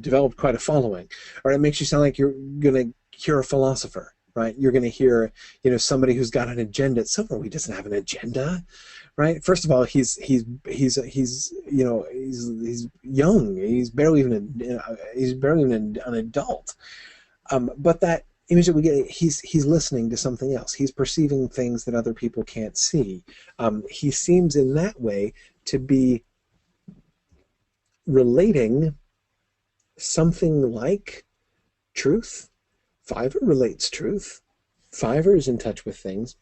developed quite a following. Or it makes you sound like you're going to cure a philosopher. right? You're going to hear, somebody who's got an agenda. Silverweed doesn't have an agenda, right? First of all, he's young. He's barely even an adult. But that image that we get, he's listening to something else. He's perceiving things that other people can't see. He seems in that way to be relating something like truth. Fiverr relates truth. Fiverr is in touch with things.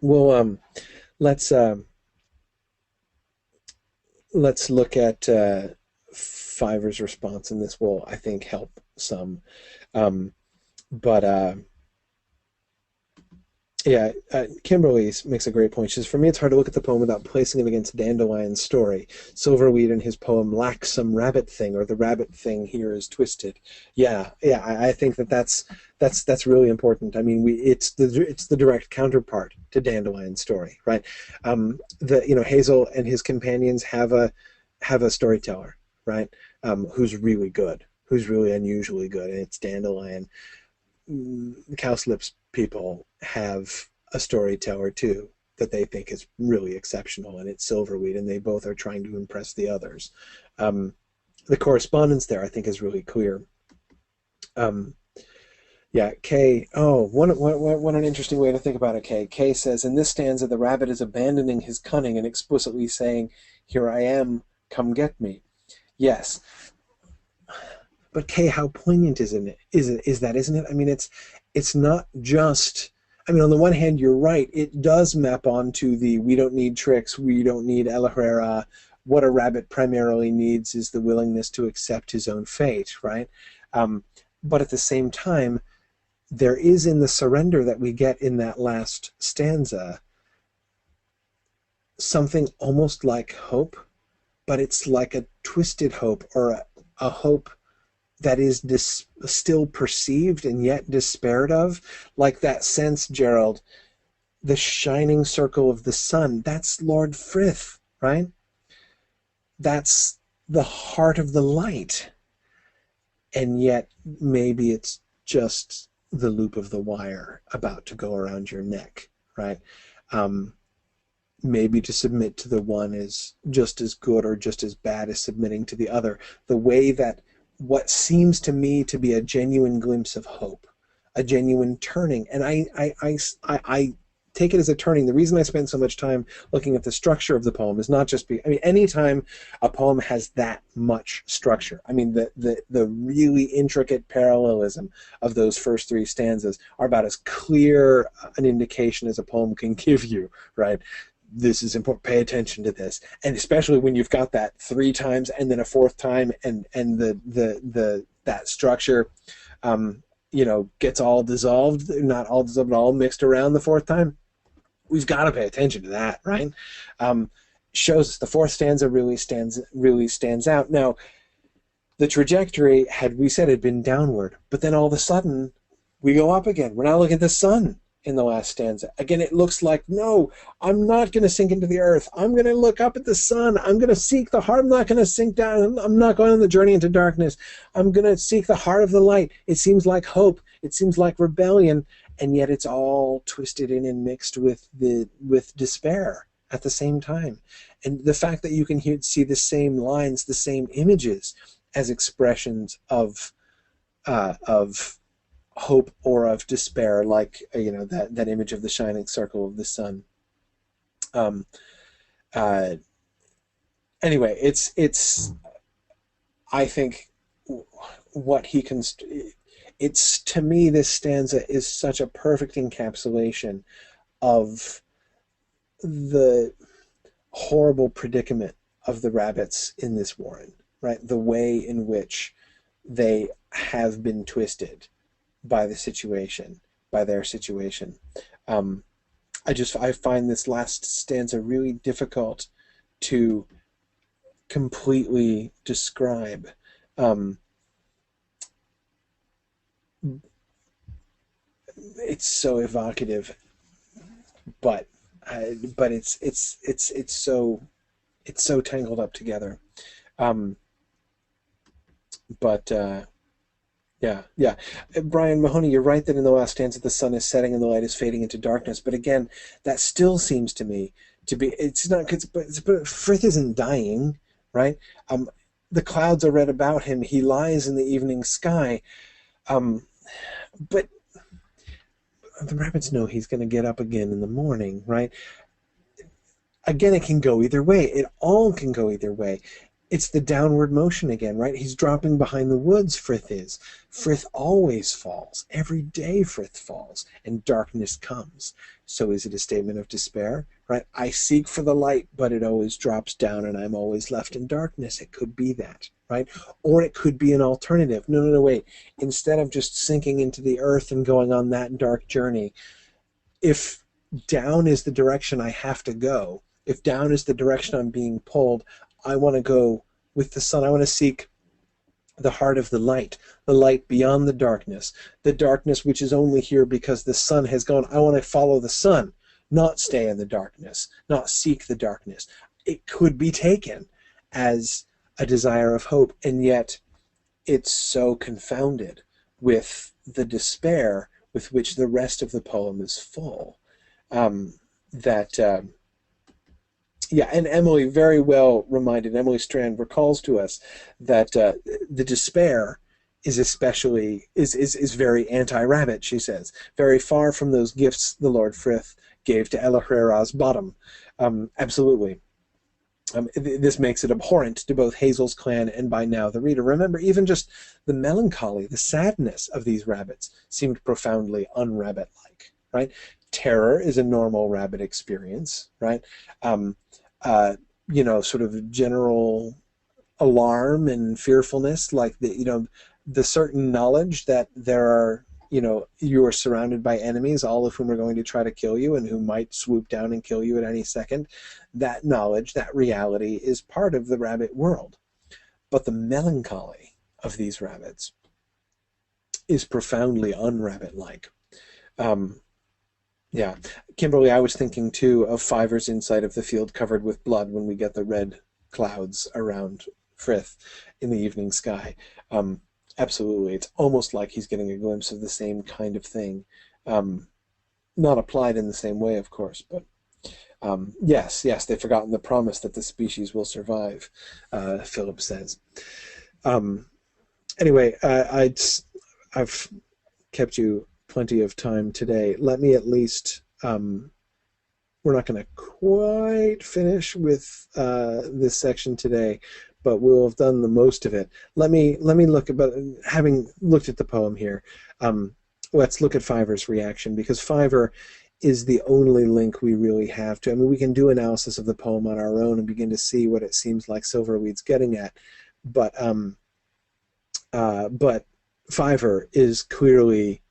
Well, let's look at Fiverr's response, and this will, I think, help some. Kimberly makes a great point. She says, for me, it's hard to look at the poem without placing it against Dandelion's story. Silverweed in his poem lacks some rabbit thing, or the rabbit thing here is twisted. I think that's really important. I mean, it's the direct counterpart to Dandelion's story, right? Hazel and his companions have a storyteller, right? Who's really good, who's really unusually good, and it's Dandelion. The Cowslip's people have a storyteller too that they think is really exceptional, and it's Silverweed, and they both are trying to impress the others. The correspondence there, I think, is really clear. Kay. Oh, what an interesting way to think about it, Kay. Kay says, in this stanza, the rabbit is abandoning his cunning and explicitly saying, "Here I am, come get me." Yes. But Kay, how poignant is that, isn't it? I mean, it's not just, I mean, on the one hand, you're right, it does map onto the we don't need tricks, we don't need El Herrera. What a rabbit primarily needs is the willingness to accept his own fate, right? But at the same time, there is in the surrender that we get in that last stanza something almost like hope, but it's like a twisted hope, or a hope that is still perceived and yet despaired of. Like that sense, Gerald, the shining circle of the sun, that's Lord Frith, right? That's the heart of the light. And yet maybe it's just the loop of the wire about to go around your neck, right? Maybe to submit to the one is just as good or just as bad as submitting to the other. The way that what seems to me to be a genuine glimpse of hope, a genuine turning, and I take it as a turning. The reason I spend so much time looking at the structure of the poem is not just anytime a poem has that much structure, I mean, the really intricate parallelism of those first three stanzas are about as clear an indication as a poem can give you, right? This is important. Pay attention to this, and especially when you've got that three times and then a fourth time, and that structure, gets all dissolved, not all dissolved, but all mixed around the fourth time. We've got to pay attention to that, right? Shows us the fourth stanza really stands out. Now, the trajectory had been downward, but then all of a sudden we go up again. We're now looking at the sun. In the last stanza. Again, it looks like, no, I'm not going to sink into the earth. I'm going to look up at the sun. I'm going to seek the heart. I'm not going to sink down. I'm not going on the journey into darkness. I'm going to seek the heart of the light. It seems like hope. It seems like rebellion. And yet it's all twisted in and mixed with despair at the same time. And the fact that you can see the same lines, the same images as expressions of hope or of despair, like that image of the shining circle of the sun. Anyway, it's I think what he can. It's, to me, this stanza is such a perfect encapsulation of the horrible predicament of the rabbits in this warren, right? The way in which they have been twisted by their situation. I find this last stanza really difficult to completely describe. It's so evocative, but it's so tangled up together. Yeah, yeah. Brian Mahoney, you're right that in the last stanza the sun is setting and the light is fading into darkness. But again, that still seems to me to be, it's not, but Frith isn't dying, right? Um, the clouds are red about him. He lies in the evening sky. Um, but the rabbits know he's going to get up again in the morning, right? Again, it can go either way. It all can go either way. It's the downward motion again, right? He's dropping behind the woods, Frith is. Frith always falls. Every day Frith falls, and darkness comes. So is it a statement of despair, right? I seek for the light, but it always drops down, and I'm always left in darkness. It could be that, right? Or it could be an alternative. No, no, no, wait. Instead of just sinking into the earth and going on that dark journey, if down is the direction I have to go, if down is the direction I'm being pulled, I want to go with the sun. I want to seek the heart of the light beyond the darkness which is only here because the sun has gone. I want to follow the sun, not stay in the darkness, not seek the darkness. It could be taken as a desire of hope, and yet it's so confounded with the despair with which the rest of the poem is full. That yeah, and Emily very well reminded, Emily Strand recalls to us that the despair is is very anti-rabbit, she says, very far from those gifts the Lord Frith gave to Elahera's bottom. Absolutely. This makes it abhorrent to both Hazel's clan and by now the reader. Remember, even just the melancholy, the sadness of these rabbits seemed profoundly un-rabbit-like, right? Terror is a normal rabbit experience, right? Sort of general alarm and fearfulness, like the certain knowledge that there are, you are surrounded by enemies, all of whom are going to try to kill you and who might swoop down and kill you at any second. That knowledge, that reality is part of the rabbit world. But the melancholy of these rabbits is profoundly un-rabbit-like. Yeah. Kimberly, I was thinking too of Fiver's insight of the field covered with blood when we get the red clouds around Frith in the evening sky. Absolutely. It's almost like he's getting a glimpse of the same kind of thing. Not applied in the same way, of course, but yes, they've forgotten the promise that the species will survive, Philip says. Anyway, I've kept you plenty of time today. Let me at least, we're not going to quite finish with this section today, but we'll have done the most of it. Let me look about, having looked at the poem here, let's look at Fiver's reaction, because Fiver is the only link we really have to. I mean, we can do analysis of the poem on our own and begin to see what it seems like Silverweed's getting at, but Fiver is clearly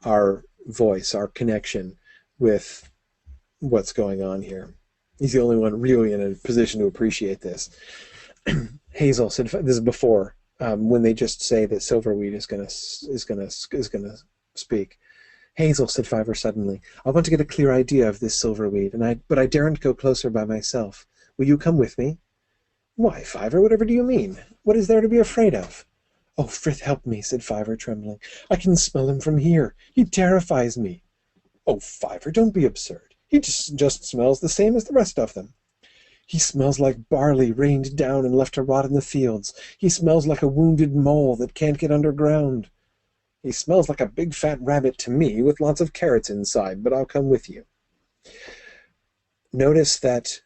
our voice, our connection with what's going on here. He's the only one really in a position to appreciate this. Hazel said, this is before, when they just say that Silverweed is gonna speak. Hazel, said Fiver suddenly, I want to get a clear idea of this Silverweed, but I daren't go closer by myself. Will you come with me? Why, Fiver, whatever do you mean? What is there to be afraid of? Oh, Frith, help me, said Fiver, trembling. I can smell him from here. He terrifies me. Oh, Fiver, don't be absurd. He just smells the same as the rest of them. He smells like barley rained down and left to rot in the fields. He smells like a wounded mole that can't get underground. He smells like a big fat rabbit to me with lots of carrots inside, but I'll come with you. Notice that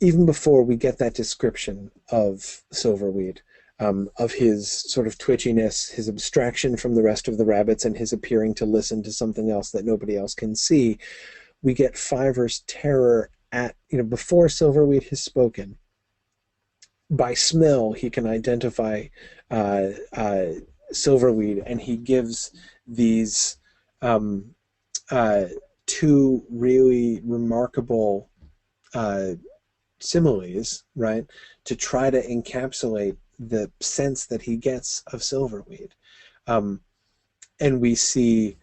even before we get that description of Silverweed, of his sort of twitchiness, his abstraction from the rest of the rabbits, and his appearing to listen to something else that nobody else can see, we get Fiver's terror at, before Silverweed has spoken. By smell, he can identify Silverweed, and he gives these two really remarkable similes, right, to try to encapsulate the sense that he gets of Silverweed. And we see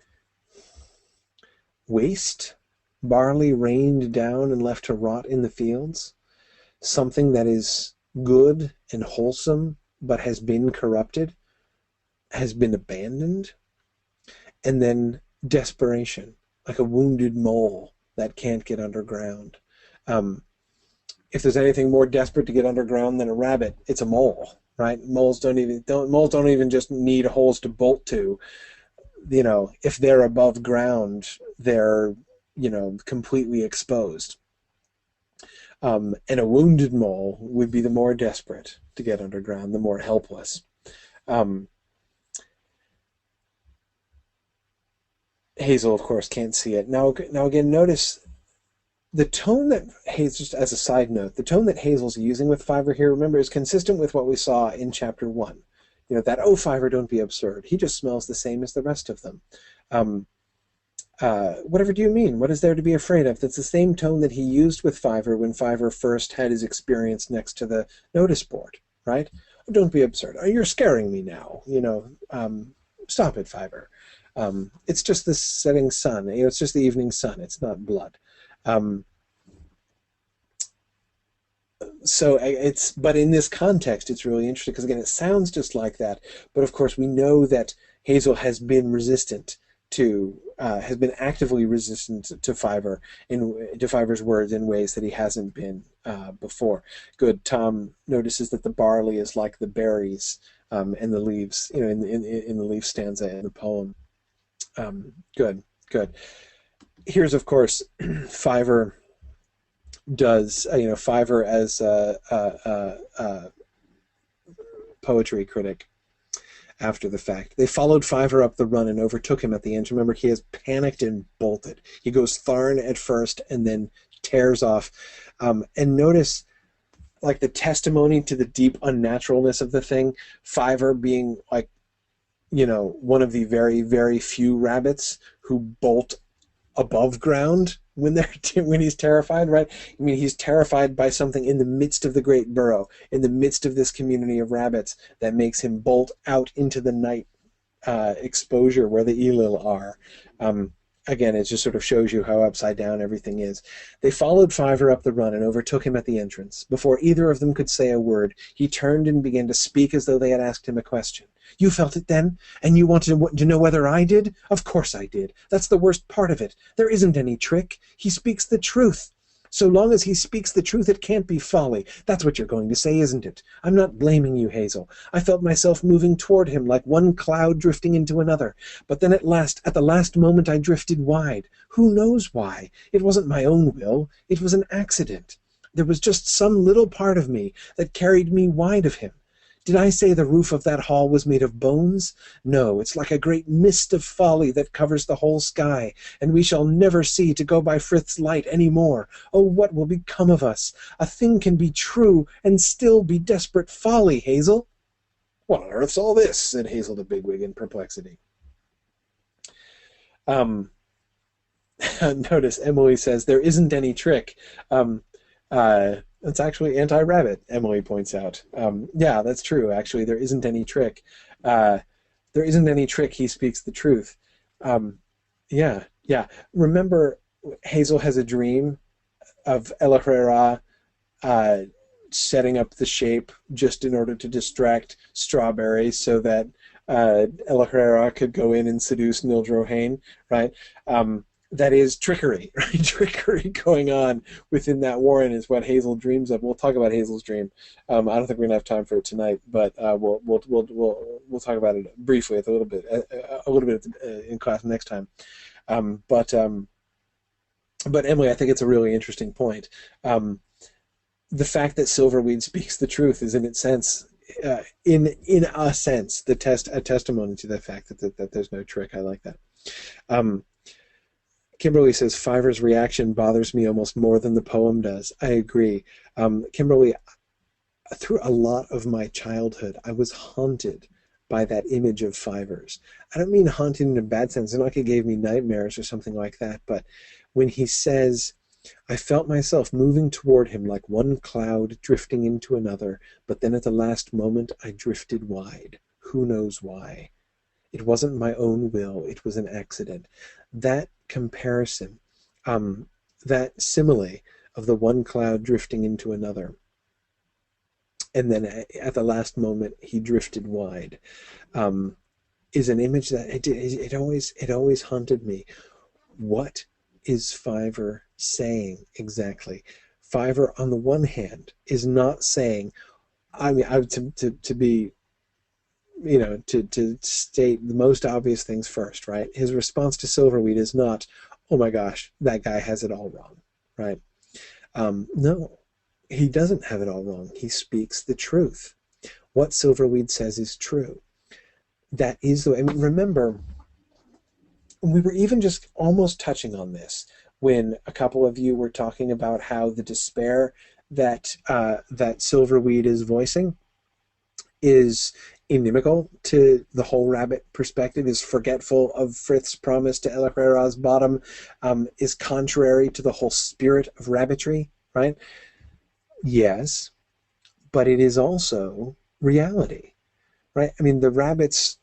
waste, barley rained down and left to rot in the fields, something that is good and wholesome but has been corrupted. has been abandoned, and then desperation, like a wounded mole that can't get underground. If there's anything more desperate to get underground than a rabbit, it's a mole, right? Moles don't even just need holes to bolt to. You know, if they're above ground, they're, you know, completely exposed. And a wounded mole would be the more desperate to get underground, the more helpless. Hazel, of course, can't see it. Now again, notice the tone that Hazel, just as a side note, the tone that Hazel's using with Fiverr here, remember, is consistent with what we saw in chapter 1. You know, that, oh, Fiverr, don't be absurd. He just smells the same as the rest of them. Whatever do you mean? What is there to be afraid of? That's the same tone that he used with Fiverr when Fiverr first had his experience next to the notice board, right? Oh, don't be absurd. Oh, you're scaring me now. You know, stop it, Fiverr. It's just the setting sun. You know, it's just the evening sun. It's not blood. So but in this context, it's really interesting because, again, it sounds just like that. But of course, we know that Hazel has been resistant to, has been actively resistant to Fiverr, to Fiverr's words in ways that he hasn't been before. Good. Tom notices that the barley is like the berries and the leaves, you know, in the leaf stanza in the poem. Good. Here's, of course, Fiverr does, you know, Fiverr as a poetry critic after the fact. They followed Fiverr up the run and overtook him at the end. Remember, he has panicked and bolted. He goes Tharn at first and then tears off. And notice, like, the testimony to the deep unnaturalness of the thing, Fiverr being, like, you know, one of the very, very few rabbits who bolt above ground when he's terrified, right? I mean, he's terrified by something in the midst of the great burrow, in the midst of this community of rabbits, that makes him bolt out into the night exposure where the Elil are. Again, it just sort of shows you how upside down everything is. They followed Fiverr up the run and overtook him at the entrance. Before either of them could say a word, he turned and began to speak as though they had asked him a question. You felt it then? And you wanted to know whether I did? Of course I did. That's the worst part of it. There isn't any trick. He speaks the truth. So long as he speaks the truth, it can't be folly. That's what you're going to say, isn't it? I'm not blaming you, Hazel. I felt myself moving toward him like one cloud drifting into another. But then at the last moment, I drifted wide. Who knows why? It wasn't my own will. It was an accident. There was just some little part of me that carried me wide of him. Did I say the roof of that hall was made of bones? No, it's like a great mist of folly that covers the whole sky, and we shall never see to go by Frith's light any more. Oh, what will become of us? A thing can be true and still be desperate folly, Hazel. What on earth's all this? Said Hazel to Bigwig in perplexity. Notice Emily says there isn't any trick. It's actually anti-rabbit, Emily points out. Yeah, that's true, actually. There isn't any trick. There isn't any trick. He speaks the truth. Yeah. Remember, Hazel has a dream of Elahera setting up the shape just in order to distract Strawberry so that Elahera could go in and seduce Nildrohain, right? That is trickery, right? Trickery going on within that warren is what Hazel dreams of. We'll talk about Hazel's dream. I don't think we're gonna have time for it tonight, but we'll talk about it briefly a little bit in class next time. But Emily, I think it's a really interesting point. The fact that Silverweed speaks the truth is, in its sense, in a sense, a testimony to the fact that there's no trick. I like that. Kimberly says, Fiverr's reaction bothers me almost more than the poem does. I agree. Kimberly, through a lot of my childhood, I was haunted by that image of Fiverr's. I don't mean haunted in a bad sense. It's not like it gave me nightmares or something like that, but when he says, I felt myself moving toward him like one cloud drifting into another, but then at the last moment I drifted wide. Who knows why? It wasn't my own will. It was an accident. That comparison, that simile of the one cloud drifting into another, and then at the last moment he drifted wide. is an image that it always haunted me. What is Fiverr saying exactly? Fiverr, on the one hand, is not saying, I mean, to be, to state the most obvious things first, right? His response to Silverweed is not, oh my gosh, that guy has it all wrong, right? No, he doesn't have it all wrong. He speaks the truth. What Silverweed says is true. That is the way. I mean, remember, we were even just almost touching on this when a couple of you were talking about how the despair that Silverweed is voicing is inimical to the whole rabbit perspective, is forgetful of Frith's promise to Elachera's bottom, is contrary to the whole spirit of rabbitry, right? Yes, but it is also reality, right? I mean, the rabbits,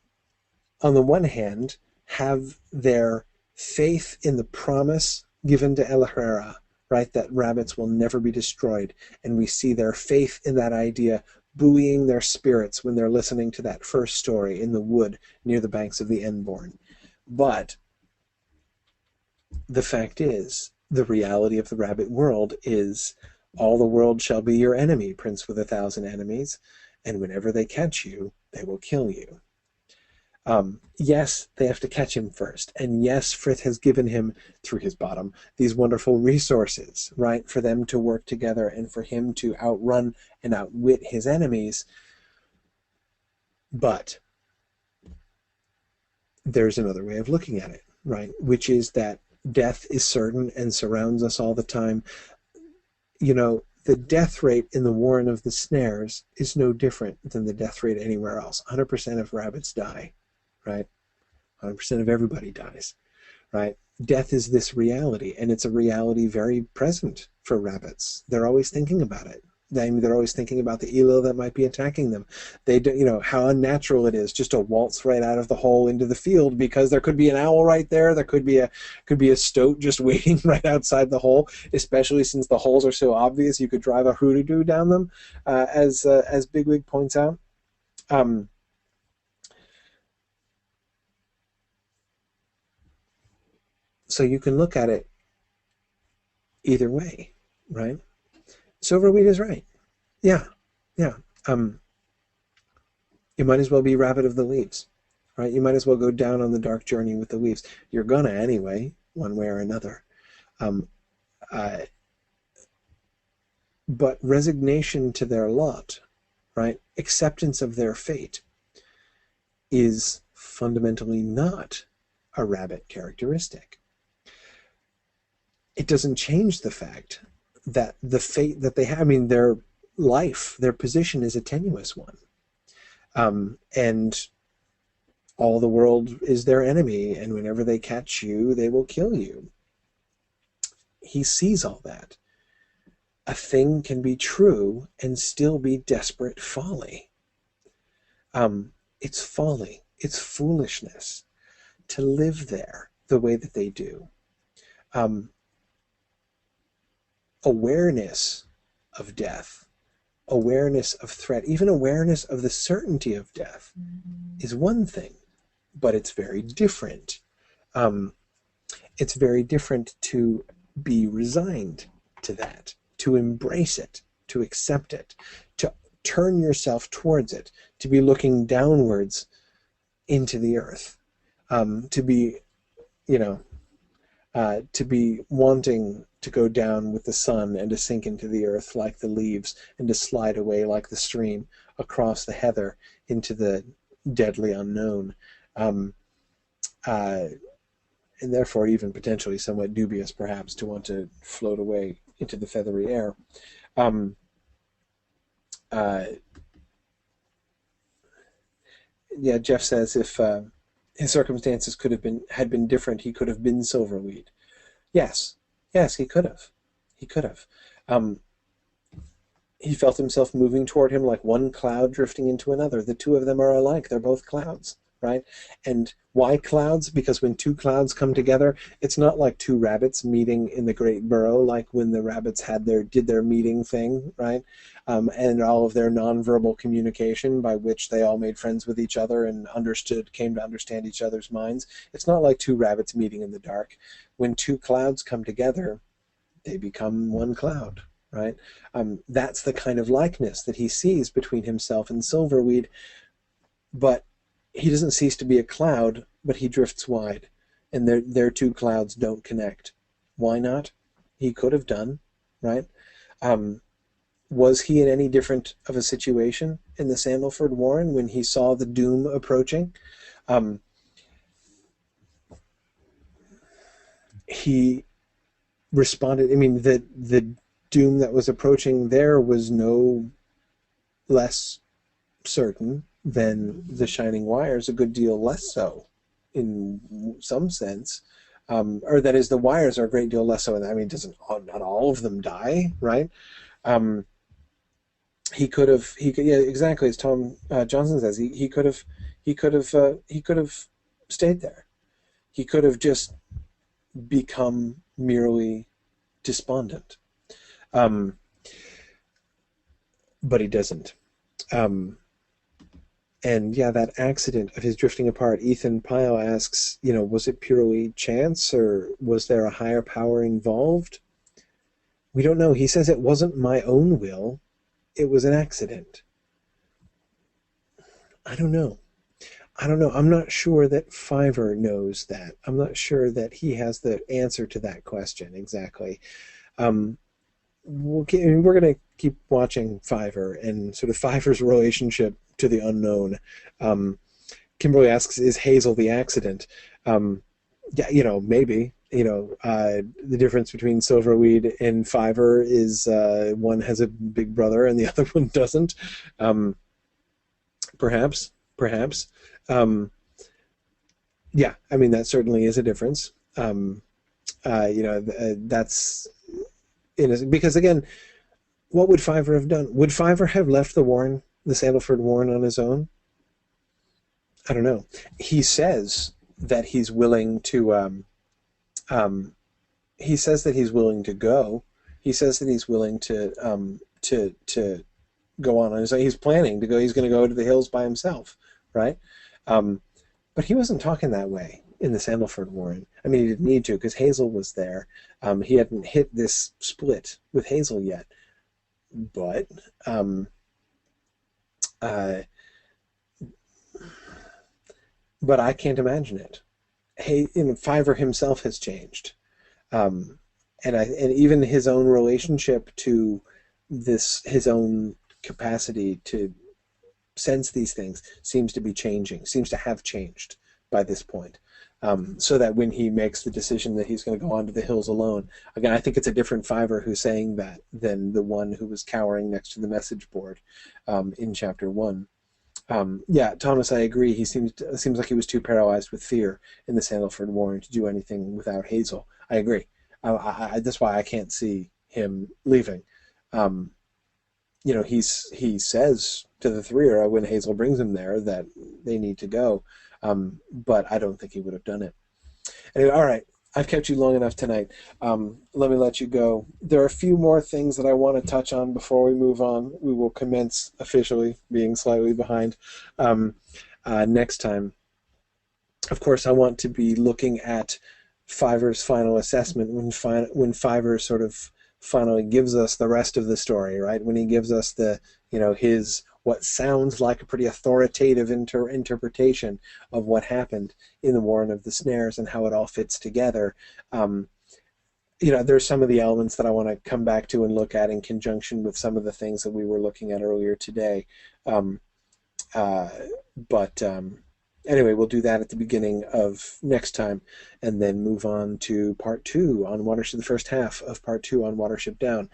on the one hand, have their faith in the promise given to Elachera, right, that rabbits will never be destroyed, and we see their faith in that idea buoying their spirits when they're listening to that first story in the wood near the banks of the Enborn. But the fact is, the reality of the rabbit world is, all the world shall be your enemy, prince with 1,000 enemies, and whenever they catch you, they will kill you. Yes, they have to catch him first. And yes, Frith has given him, through his bottom, these wonderful resources, right, for them to work together and for him to outrun and outwit his enemies. But there's another way of looking at it, right, which is that death is certain and surrounds us all the time. The death rate in the Warren of the Snares is no different than the death rate anywhere else. 100% of rabbits die, right? 100% of everybody dies, right? Death is this reality, and it's a reality very present for rabbits. They're always thinking about it. They're always thinking about the elo that might be attacking them. They do, how unnatural it is just to waltz right out of the hole into the field, because there could be an owl right there. There could be a stoat just waiting right outside the hole. Especially since the holes are so obvious, you could drive a hoodoo down them, as Bigwig points out. So you can look at it either way, right? Silverweed is right. Yeah. You might as well be Rabbit of the Leaves, right? You might as well go down on the dark journey with the leaves. You're gonna anyway, one way or another. But resignation to their lot, right? Acceptance of their fate is fundamentally not a rabbit characteristic. It doesn't change the fact that the fate that they have, their life, their position is a tenuous one. And all the world is their enemy, and whenever they catch you, they will kill you. He sees all that. A thing can be true and still be desperate folly. It's folly, it's foolishness to live there the way that they do. Awareness of death, awareness of threat, even awareness of the certainty of death is one thing, but it's very different. It's very different to be resigned to that, to embrace it, to accept it, to turn yourself towards it, to be looking downwards into the earth, to be, to be wanting to go down with the sun and to sink into the earth like the leaves and to slide away like the stream across the heather into the deadly unknown, and therefore even potentially somewhat dubious perhaps to want to float away into the feathery air. Jeff says if his circumstances had been different, he could have been Silverweed. Yes, he could have. He felt himself moving toward him like one cloud drifting into another. The two of them are alike. They're both clouds, right? And why clouds? Because when two clouds come together, it's not like two rabbits meeting in the great burrow, like when the rabbits did their meeting thing, right? And all of their nonverbal communication by which they all made friends with each other and came to understand each other's minds. It's not like two rabbits meeting in the dark. When two clouds come together, they become one cloud, right? That's the kind of likeness that he sees between himself and Silverweed, but he doesn't cease to be a cloud, but he drifts wide, and their two clouds don't connect. Why not? He could have done, right? Was he in any different of a situation in the Sandalford Warren when he saw the doom approaching? He responded. I mean, the doom that was approaching there was no less certain than the shining wires, a good deal less so in some sense. Or that is, the wires are a great deal less so. And I mean, not all of them die, right? He could, yeah, exactly as Tom Johnson says. He could have stayed there. He could have just become merely despondent, but he doesn't. And yeah, that accident of his drifting apart, Ethan Pyle asks, was it purely chance, or was there a higher power involved? We don't know. He says it wasn't my own will. It was an accident. I don't know. I'm not sure that Fiver knows that. I'm not sure that he has the answer to that question exactly. We're going to keep watching Fiver and sort of Fiver's relationship to the unknown. Kimberly asks, is Hazel the accident? Yeah, maybe. The difference between Silverweed and Fiver is one has a big brother and the other one doesn't. Perhaps. Yeah, I mean, that certainly is a difference. That's because, again, what would Fiver have done? Would Fiver have left the Sandalford Warren on his own? I don't know. He says that he's willing to. He says that he's willing to go. He says that he's willing to go on his own. He's planning to go. He's going to go to the hills by himself, right? But he wasn't talking that way in the Sandalford Warren. I mean, he didn't need to because Hazel was there. He hadn't hit this split with Hazel yet. But I can't imagine it. Fiver himself has changed, and even his own relationship to his own capacity to sense these things seems to be changing. Seems to have changed by this point. So that when he makes the decision that he's going to go onto the hills alone, again, I think it's a different Fiver who's saying that than the one who was cowering next to the message board in chapter 1. Yeah, Thomas, I agree. He seems like he was too paralyzed with fear in the Sandalford Warren to do anything without Hazel. I agree. That's why I can't see him leaving. He says to the Threer when Hazel brings him there that they need to go. But I don't think he would have done it. Anyway, all right. I've kept you long enough tonight. Let me let you go. There are a few more things that I want to touch on before we move on. We will commence officially, being slightly behind, next time. Of course, I want to be looking at Fiver's final assessment when Fiver sort of finally gives us the rest of the story, right? When he gives us his what sounds like a pretty authoritative interpretation of what happened in the Warren of the Snares and how it all fits together. There's some of the elements that I want to come back to and look at in conjunction with some of the things that we were looking at earlier today. Anyway, we'll do that at the beginning of next time and then move on to part 2 on Watership, the first half of part 2 on Watership Down.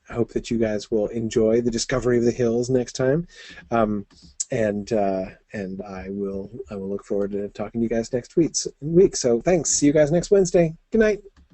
I hope that you guys will enjoy the discovery of the hills next time. And I will look forward to talking to you guys next week. So thanks. See you guys next Wednesday. Good night.